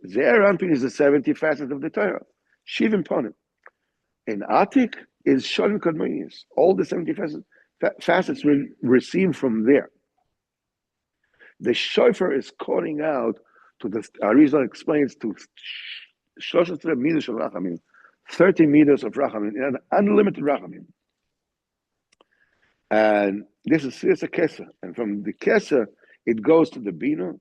Zer Anpin is the 70 facets of the Torah. Shivim Ponim. And Atik is Sholim Kadmonius. All the 70 facets received from there. The Shofar is calling out to the Arizal explains to 13 meters of Rachamim, 30 meters of Rachamim, an unlimited Rachamim. And this is a Kesser. And from the Kesser, it goes to the Bina.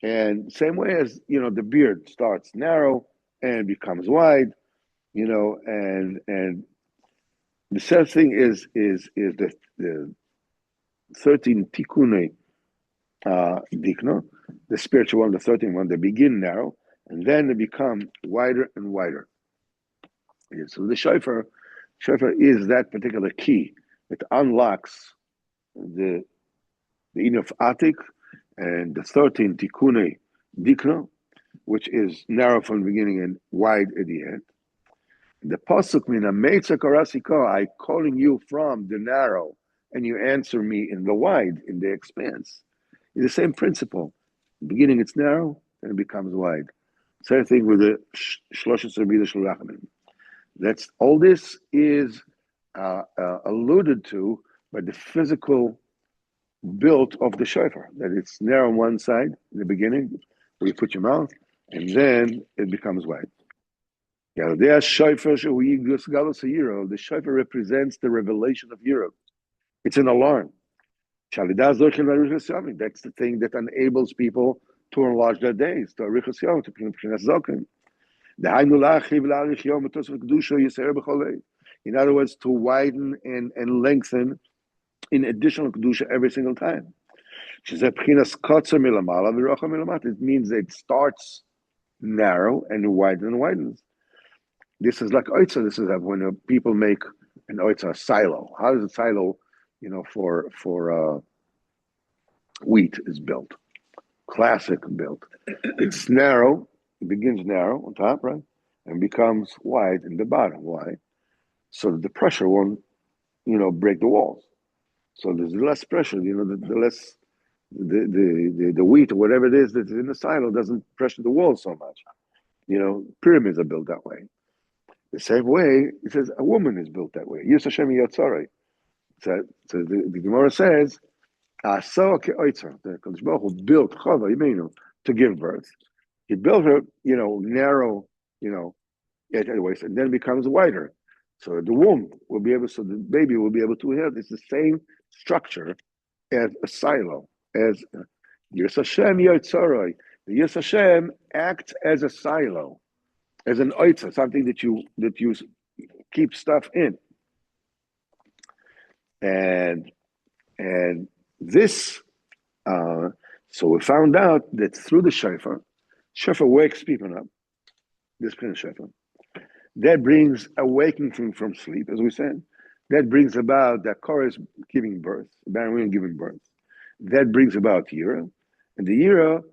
And same way as, the beard starts narrow and becomes wide, and the same thing is the 13 Tikkunei Dikno, the spiritual one, the 13 one, they begin narrow, and then they become wider and wider. Yeah, so the Shofar is that particular key that unlocks the in of Atik and the 13 Tikkunei Dikno, which is narrow from the beginning and wide at the end. The pasuk mina meitza karasiko, I calling you from the narrow, and you answer me in the wide, in the expanse. It's the same principle. In the beginning it's narrow, and it becomes wide. Same thing with the shloshes rabida shlachim. That's all. This is alluded to by the physical build of the shofar. That it's narrow on one side in the beginning, where you put your mouth, and then it becomes wide. The shofar represents the revelation of Europe. It's an alarm. That's the thing that enables people to enlarge their days, to arichas yom, to pchinas zokim. In other words, to widen and lengthen in additional kedusha every single time. It means that it starts narrow and widens. This is like oitza. This is when people make an oitza silo. How does a silo, for wheat is built? Classic built. It's narrow. It begins narrow on top, right, and becomes wide in the bottom. Why? So that the pressure won't, break the walls. So there's less pressure. The less the wheat or whatever it is that's in the silo doesn't pressure the walls so much. Pyramids are built that way. The same way, it says a woman is built that way. Yus Hashem Yatzorei. So the Gemara says, "Asa ke'oitzer." The Kodesh Baruch Hu built Chava Yimenu to give birth. He built her, narrow, at the waist, and then becomes wider. So the womb will be able, so the baby will be able to inherit. It's the same structure as a silo, as Yus Hashem Yatzorei. The Yus Hashem acts as a silo, as an oitza, something that you keep stuff in. And this, so we found out that through the shofar wakes people up. This kind of shofar that brings awakening from sleep, as we said. That brings about that Korah is giving birth, barren women giving birth. That brings about Yira, and the Yira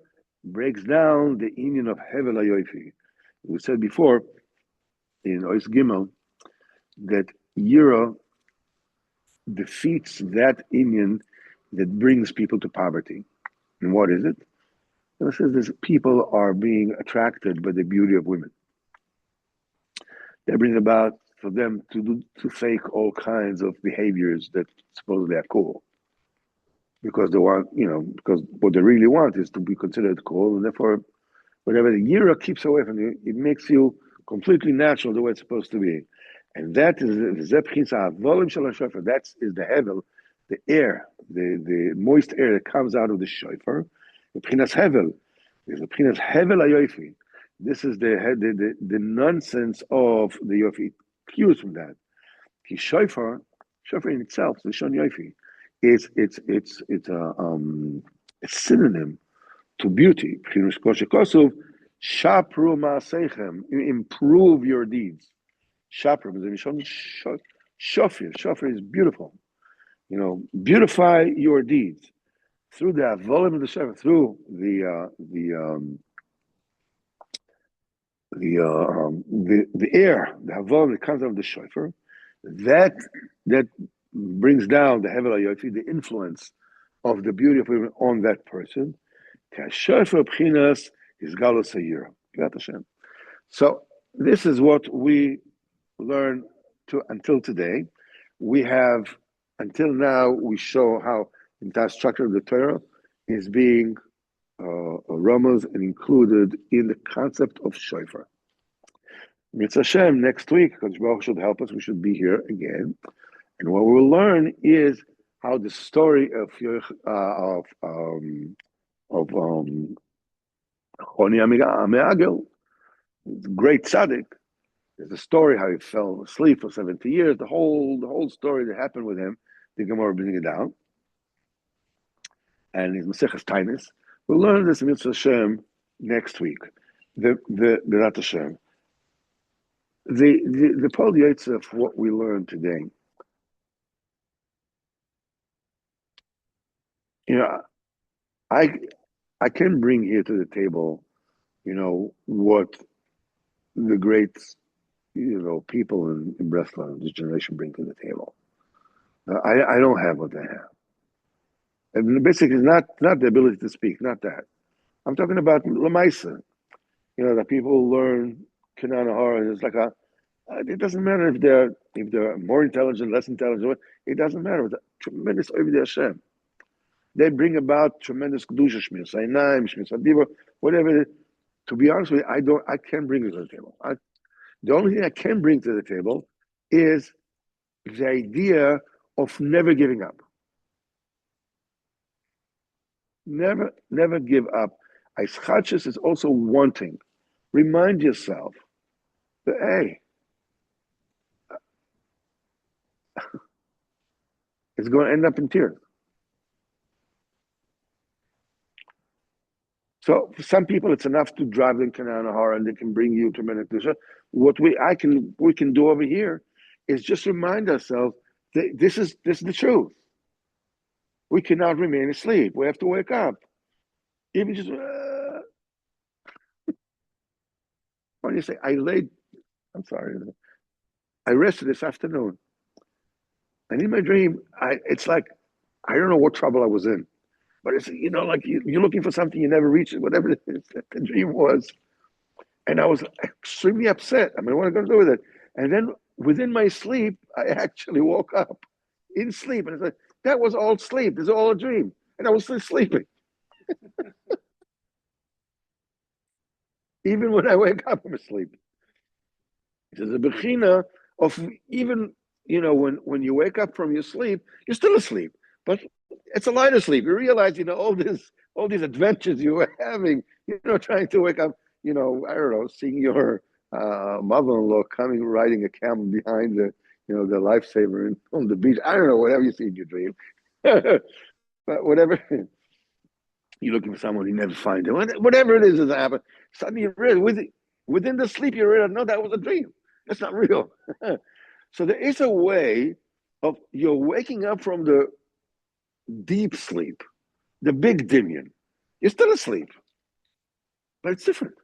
breaks down the union of Hevel HaYofi. We said before in Ois Gimel that Yira defeats that union that brings people to poverty. And what is it? It says this: people are being attracted by the beauty of women. That brings about for them to fake all kinds of behaviors that supposedly are cool. Because they want, because what they really want is to be considered cool, and therefore whatever the Yira keeps away from you, it makes you completely natural the way it's supposed to be. And that is the hevel, the air, the moist air that comes out of the shofar. The pchinas hevel is the pchinas hevel hayofi. This is the nonsense of the yofi. Cues from that. Ki shofar in itself, the shon yofi, it's a synonym to beauty. Shapru ma'asechem, improve your deeds. Shapru, shofir. Shofir is beautiful. Beautify your deeds through the volume of the shofar, through the air, the volume that comes out of the shofar. That brings down the hevel hayofi, the influence of the beauty of women on that person. Shofar b'chinas is galus hayira. So this is what we learn until today. We have, until now, we show how the entire structure of the Torah is being ramuz and included in the concept of shofar. Mitzvah Hashem, next week, because Baruch should help us, we should be here again. And what we'll learn is how the story of Choni Ameagel, great tzaddik. There's a story how he fell asleep for 70 years. The whole story that happened with him, the Gemara bringing it down. And his Maseches Tainis. We'll learn this in Mitzvah Hashem next week. The Rat Hashem. The Paul Yates of what we learned today. I can bring here to the table, what the great, people in Breslau, this generation bring to the table. I don't have what they have. And basically, not the ability to speak, not that. I'm talking about Lamaisa. That people learn Kanana Hara. It's like it doesn't matter if they're more intelligent, less intelligent. It doesn't matter. It's a tremendous Ovdei Hashem. They bring about tremendous kedusha, shmir sainaim, shmir sadiva, whatever. To be honest with you, I can't bring it to the table. The only thing I can bring to the table is the idea of never giving up. Never give up. Aischachis is also wanting. Remind yourself that, hey, it's going to end up in tears. So for some people, it's enough to drive them Kanana Hara and they can bring you tremendous kedusha. What we can do over here is just remind ourselves that this is the truth. We cannot remain asleep. We have to wake up. Even just when you say I rested this afternoon, and in my dream, it's like I don't know what trouble I was in. But it's, like you're looking for something you never reached, whatever it is that the dream was. And I was extremely upset. I mean, what am I going to do with it? And then within my sleep, I actually woke up in sleep. And I said, that was all sleep. This is all a dream. And I was still sleeping. Even when I wake up, I'm asleep. There's a bechina of even, when you wake up from your sleep, you're still asleep. But it's a lighter sleep. You realize, all these adventures you were having, trying to wake up, I don't know, seeing your mother-in-law coming riding a camel behind the lifesaver on the beach. I don't know, whatever you see in your dream. But whatever, you're looking for someone, you never find them. Whatever it is that happened, suddenly you realize, within the sleep, you realize, no, that was a dream. That's not real. So there is a way of you're waking up from the deep sleep, the big dimion. You're still asleep, but it's different.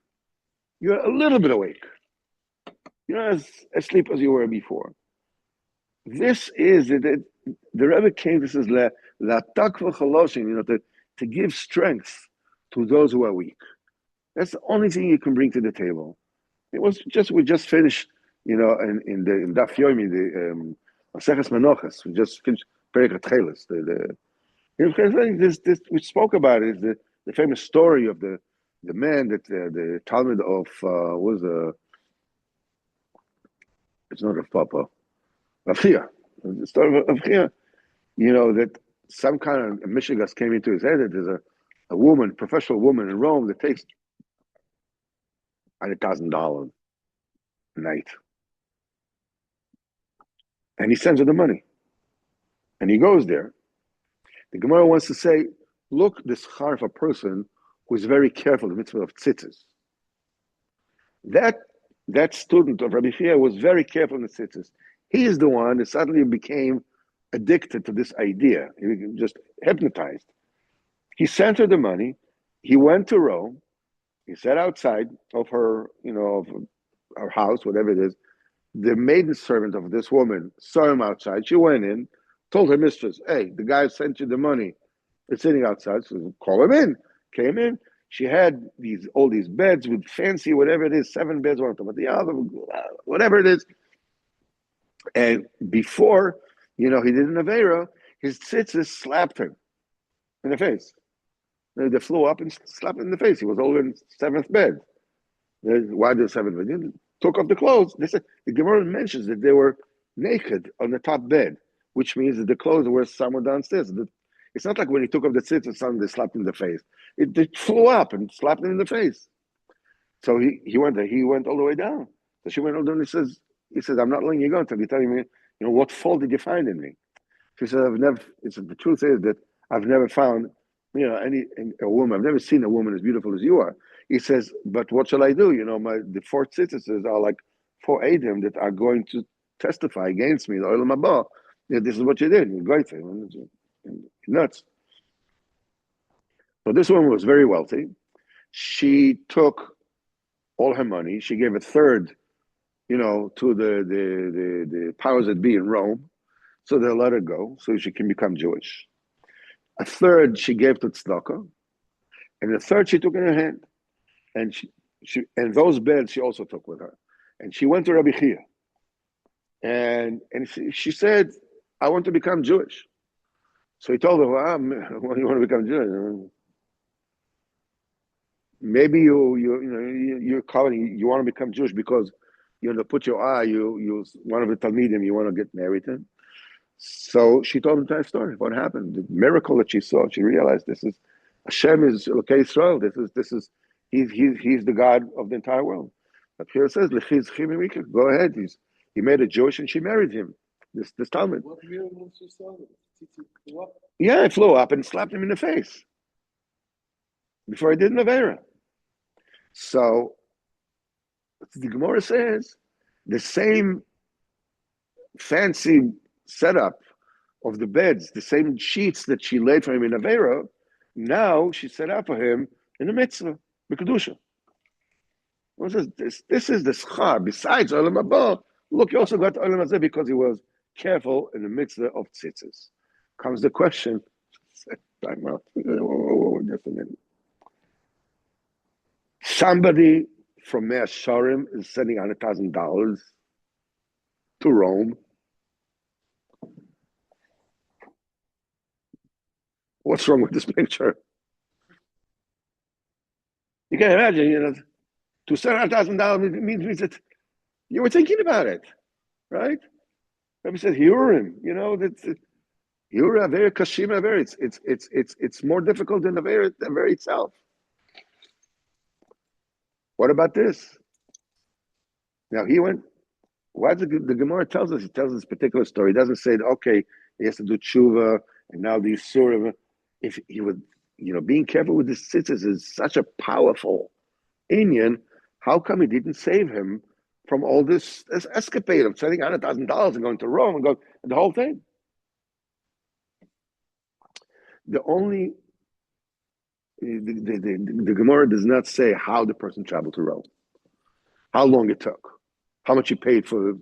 You're a little bit awake. You're not as asleep as you were before. This is it. The Rebbe came. This is la takva chaloshim. To give strength to those who are weak. That's the only thing you can bring to the table. We just finished. In Daf Yomi, the Maseches Menoches. We just finished Perek Atcheles. We spoke about it. The famous story of the man that the Talmud of it's not of Papa, Rav Chia. The story of Chia. That some kind of Mishigas came into his head that there's a woman, professional woman in Rome that takes $100,000 a night, and he sends her the money, and he goes there. The Gemara wants to say, look, this char of a person who is very careful, the mitzvah of tzitzis. That that student of Rabbi Chia was very careful in the tzitzis. He is the one that suddenly became addicted to this idea. He was just hypnotized. He sent her the money. He went to Rome. He sat outside of her, of her house, whatever it is. The maiden servant of this woman saw him outside. She went in, told her mistress, "Hey, the guy sent you the money. It's sitting outside." So call him in. Came in. She had all these beds with fancy whatever it is, 7 beds, one on top of the other, whatever it is. And before, he did an Avera, his tzitzis slapped him in the face. They flew up and slapped him in the face. He was over in 7th bed. Why the 7th bed? He took off the clothes. They said, the Gemara mentions that they were naked on the top bed, which means that the clothes were somewhere downstairs. It's not like when he took off the tzitzis, suddenly they slapped him in the face. It flew up and slapped him in the face. So he went there. He went all the way down. So she went all down. He says, I'm not letting you go until you're telling me, what fault did you find in me? She said, I've never. The truth is that I've never found, a woman. I've never seen a woman as beautiful as you are. He says, but what shall I do? The 4 citizens are like 4 Adam that are going to testify against me. The Olam Haba. This is what you did. You're great thing. Nuts. So this woman was very wealthy. She took all her money. She gave a third, to the powers that be in Rome. So they let her go, so she can become Jewish. A third she gave to tzedakah, and a third she took in her hand. And and those beds she also took with her. And she went to Rabbi Chia, and she said, "I want to become Jewish." So he told her, "Well, you want to become Jewish? Maybe you're calling. You want to become Jewish because put your eye. You one of the talmidim. You want to get married to." So she told him the entire story. What happened? The miracle that she saw. She realized this is Hashem is Elokei Israel. This is he's the God of the entire world. But here it says, go ahead. He made a Jewish and she married him. This Talmud. What miracle she saw? Yeah, it flew up and slapped him in the face before he did an Avera. So the Gemara says the same fancy setup of the beds, the same sheets that she laid for him in Avera, now she set up for him in the mitzvah, B'Kedusha. This is the schar. Besides Olam Haba, look, you also got Olam Hazeh because he was careful in the mitzvah of tzitzis. Comes the question, time out. Just a minute. Somebody from Mea Sharim is sending $100,000 to Rome. What's wrong with this picture? You can imagine, to send $100,000 means that you were thinking about it, right? Rabbi said, Hiurim, that's Hiurim, very Kashima, very. It's more difficult than the very itself. What about this? Now he went. Why the Gemara tells us? It tells us this particular story. It doesn't say, okay, he has to do tshuva, and now these surim. If he would, being careful with the tzitzis is such a powerful inyan. How come he didn't save him from all this escapade of sending $100,000 and going to Rome and the whole thing? The Gemara does not say how the person traveled to Rome, how long it took, how much he paid for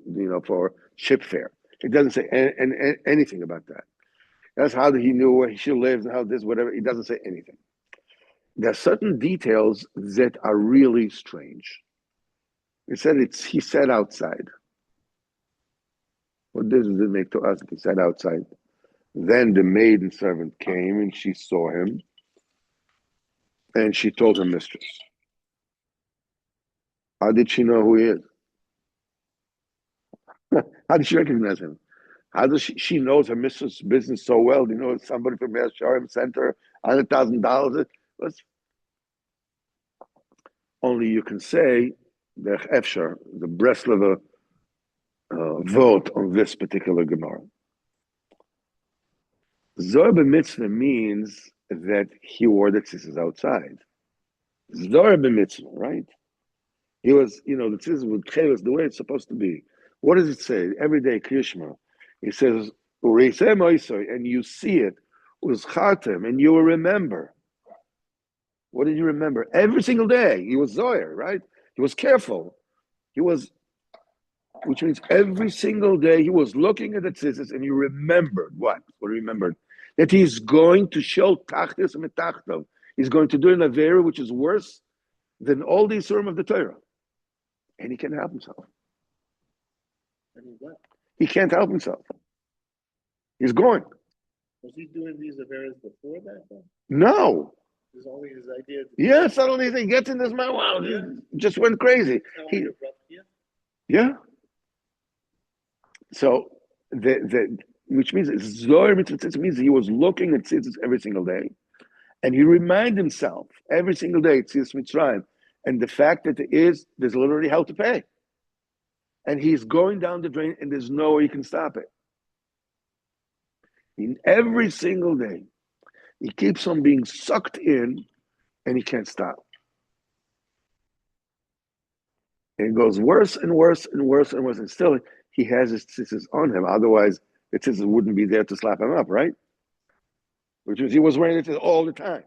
for ship fare. It doesn't say anything about that. That's how he knew where she lives and how this, whatever. It doesn't say anything. There are certain details that are really strange. He said outside. What difference does it make to us if he sat outside? Then the maiden servant came and she saw him and she told her mistress. How did she know who he is? How did she recognize him? How does she knows her mistress' business so well? Somebody from Mea Sharim sent her $100,000. Only you can say the Efshar, the Breslover vote on this particular Gemara. Zor b'mitzvah means that he wore the tzitzis outside. Zor b'mitzvah, right? He was, the tzitzis with chelis the way it's supposed to be. What does it say? Every day, Krishma. He says, and you see it, was chatem, and you will remember. What did you remember? Every single day, he was zoyer, right? He was careful. He was, which means every single day he was looking at the tzitzis and he remembered what? What he remembered? That he's going to show tachtis metachtav. He's going to do an avera which is worse than all the isurim of the Torah. And he can't help himself. I mean, what? He can't help himself. He's going. Was he doing these affairs before that, though? No. There's only his idea. Yeah, suddenly he gets in this mind. Wow, he just went crazy. Yeah. So which means Zohar mitzvah means he was looking at tzitzis every single day, and he reminded himself every single day tzitzis Mitzrayim, and the fact that there's literally hell to pay, and he's going down the drain, and there's no way he can stop it. Every single day, he keeps on being sucked in, and he can't stop. And it goes worse and worse and worse and worse, and still he has his tzitzis on him. Otherwise, the tzitzis wouldn't be there to slap him up, right? Which means he was wearing it all the time.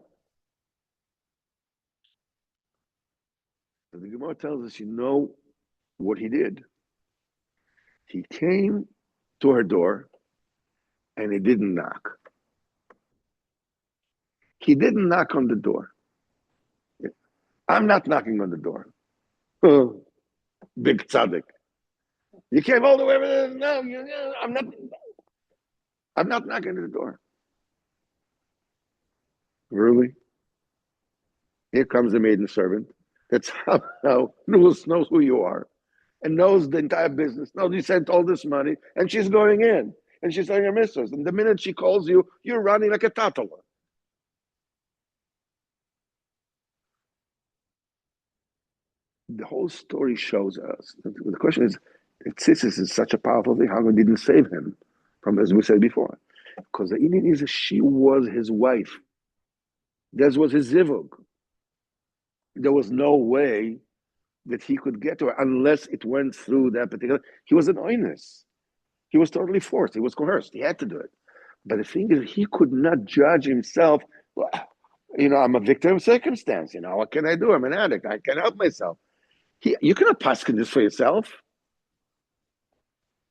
So the Gemara tells us, what he did? He came to her door, and he didn't knock. He didn't knock on the door. I'm not knocking on the door. Oh, big tzaddik. You came all the way over there. No, I'm not knocking on the door. Really? Here comes the maiden servant that somehow knows who you are and knows the entire business, knows you sent all this money, and she's going in and she's saying her mistress. And the minute she calls you, you're running like a tatala. The whole story shows us. The question is, tzitzis is such a powerful thing. How come didn't save him from, as we said before? Because the Indian is she was his wife. This was his zivug. There was no way that he could get to her unless it went through that particular. He was an oinus. He was totally forced. He was coerced. He had to do it. But the thing is, he could not judge himself. Well, I'm a victim of circumstance. What can I do? I'm an addict. I can't help myself. You cannot paskin this for yourself.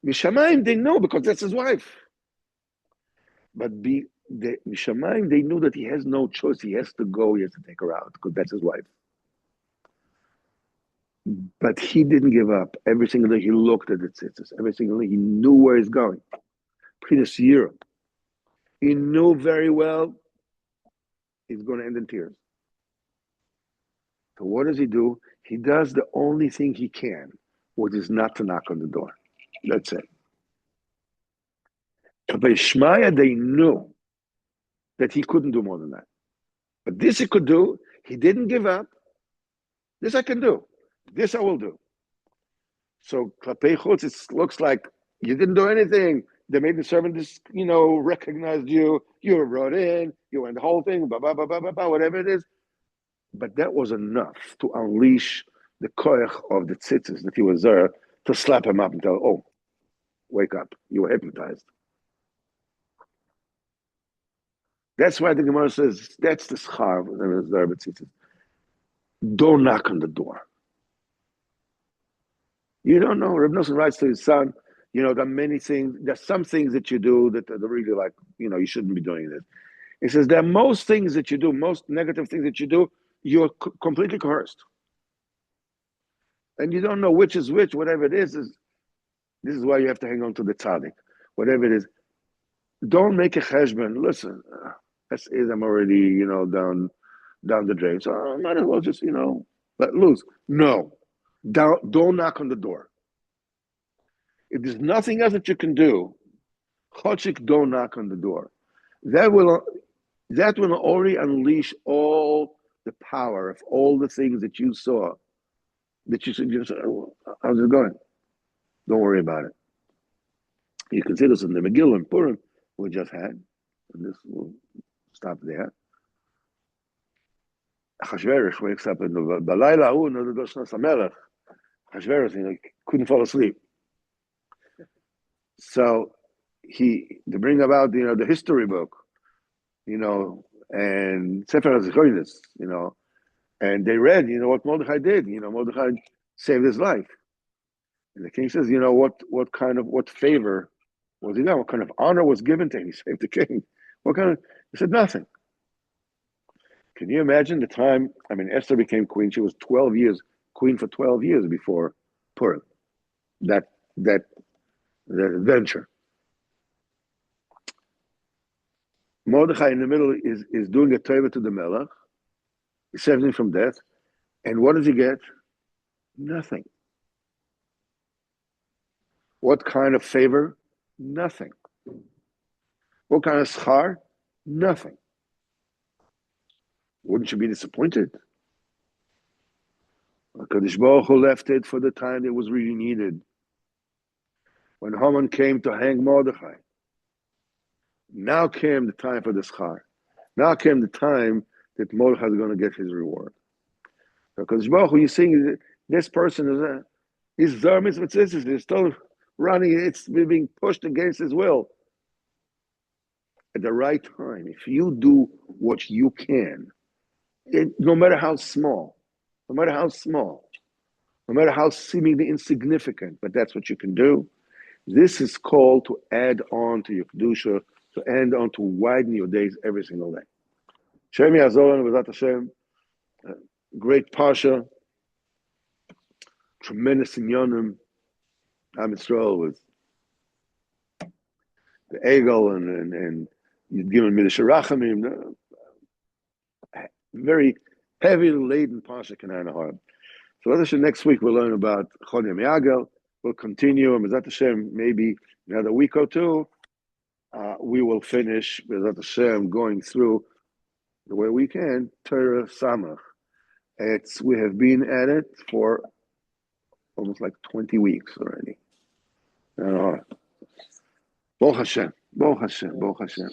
Mishamayim, they know because that's his wife. But Mishamayim, they knew that he has no choice. He has to go. He has to take her out because that's his wife. But he didn't give up. Every single day he looked at the tzitzis. Every single day he knew where he's going. Previous year, he knew very well he's going to end in tears. So what does he do? He does the only thing he can, which is not to knock on the door. That's it. By Shmaya, they knew that he couldn't do more than that. But this he could do. He didn't give up. This I can do. This I will do. So Klapei Chutz, it looks like you didn't do anything. The maiden servant just, recognized you. You were brought in. You went the whole thing, whatever it is. But that was enough to unleash the koyach of the tzitzis that he was there to slap him up and tell, oh, wake up. You were hypnotized. That's why the Gemara says, that's the schar of the tzitzis. Don't knock on the door. You don't know. Reb Nosson writes to his son, there are many things, there's some things that you do that are really like, you shouldn't be doing this. He says, there are most things that you do, most negative things that you do, you're completely coerced. And you don't know which is which, whatever it is this is why you have to hang on to the tzaddik. Whatever it is, don't make a cheshbon. Listen, I'm already, down the drain. So I might as well just, let loose. No. Don't knock on the door. If there's nothing else that you can do, Chochik, don't knock on the door. That will already unleash all the power of all the things that you saw, that you said, how's it going? Don't worry about it. You can see this in the Megillah and Purim we just had, and this will stop there. Achashverosh wakes up in the Balayla, the Doshnas HaMelech, Hashverosh, couldn't fall asleep. So they bring about, the history book, and Sefer HaZichronos, and they read, what Mordechai did. Mordechai saved his life. And the king says, what favor was he done? What kind of honor was given to him? He saved the king. He said, nothing. Can you imagine the time? I mean, Esther became queen. She was 12 years, queen for 12 years before Purim. That adventure. Mordechai in the middle is doing a teva to the Melech. He saves him from death. And what does he get? Nothing. What kind of favor? Nothing. What kind of schar? Nothing. Wouldn't you be disappointed? HaKadosh Baruch Hu left it for the time it was really needed. When Haman came to hang Mordechai, now came the time for the schar. Now came the time that Mordechai is going to get his reward. HaKadosh Baruch Hu, you're seeing this person is Zar Mitzvah, he's still running, it's being pushed against his will. At the right time, if you do what you can, no matter how small, no matter how seemingly insignificant, but that's what you can do. This is called to add on to your kedusha, to add on to widen your days every single day. Shem Yazoran, V'zat Hashem, great pasha, tremendous inyanim. Am Yisrael with the Egel and you've given me the Shirachamim, very heavy laden pasha Kanaan Harb. So next week we'll learn about Chodim Yagel. We'll continue, and B'ezrat Hashem, maybe another week or two, we will finish B'ezrat Hashem going through the way we can Torah Samach. We have been at it for almost like 20 weeks already. Baruch Hashem, Baruch Hashem, Baruch Hashem.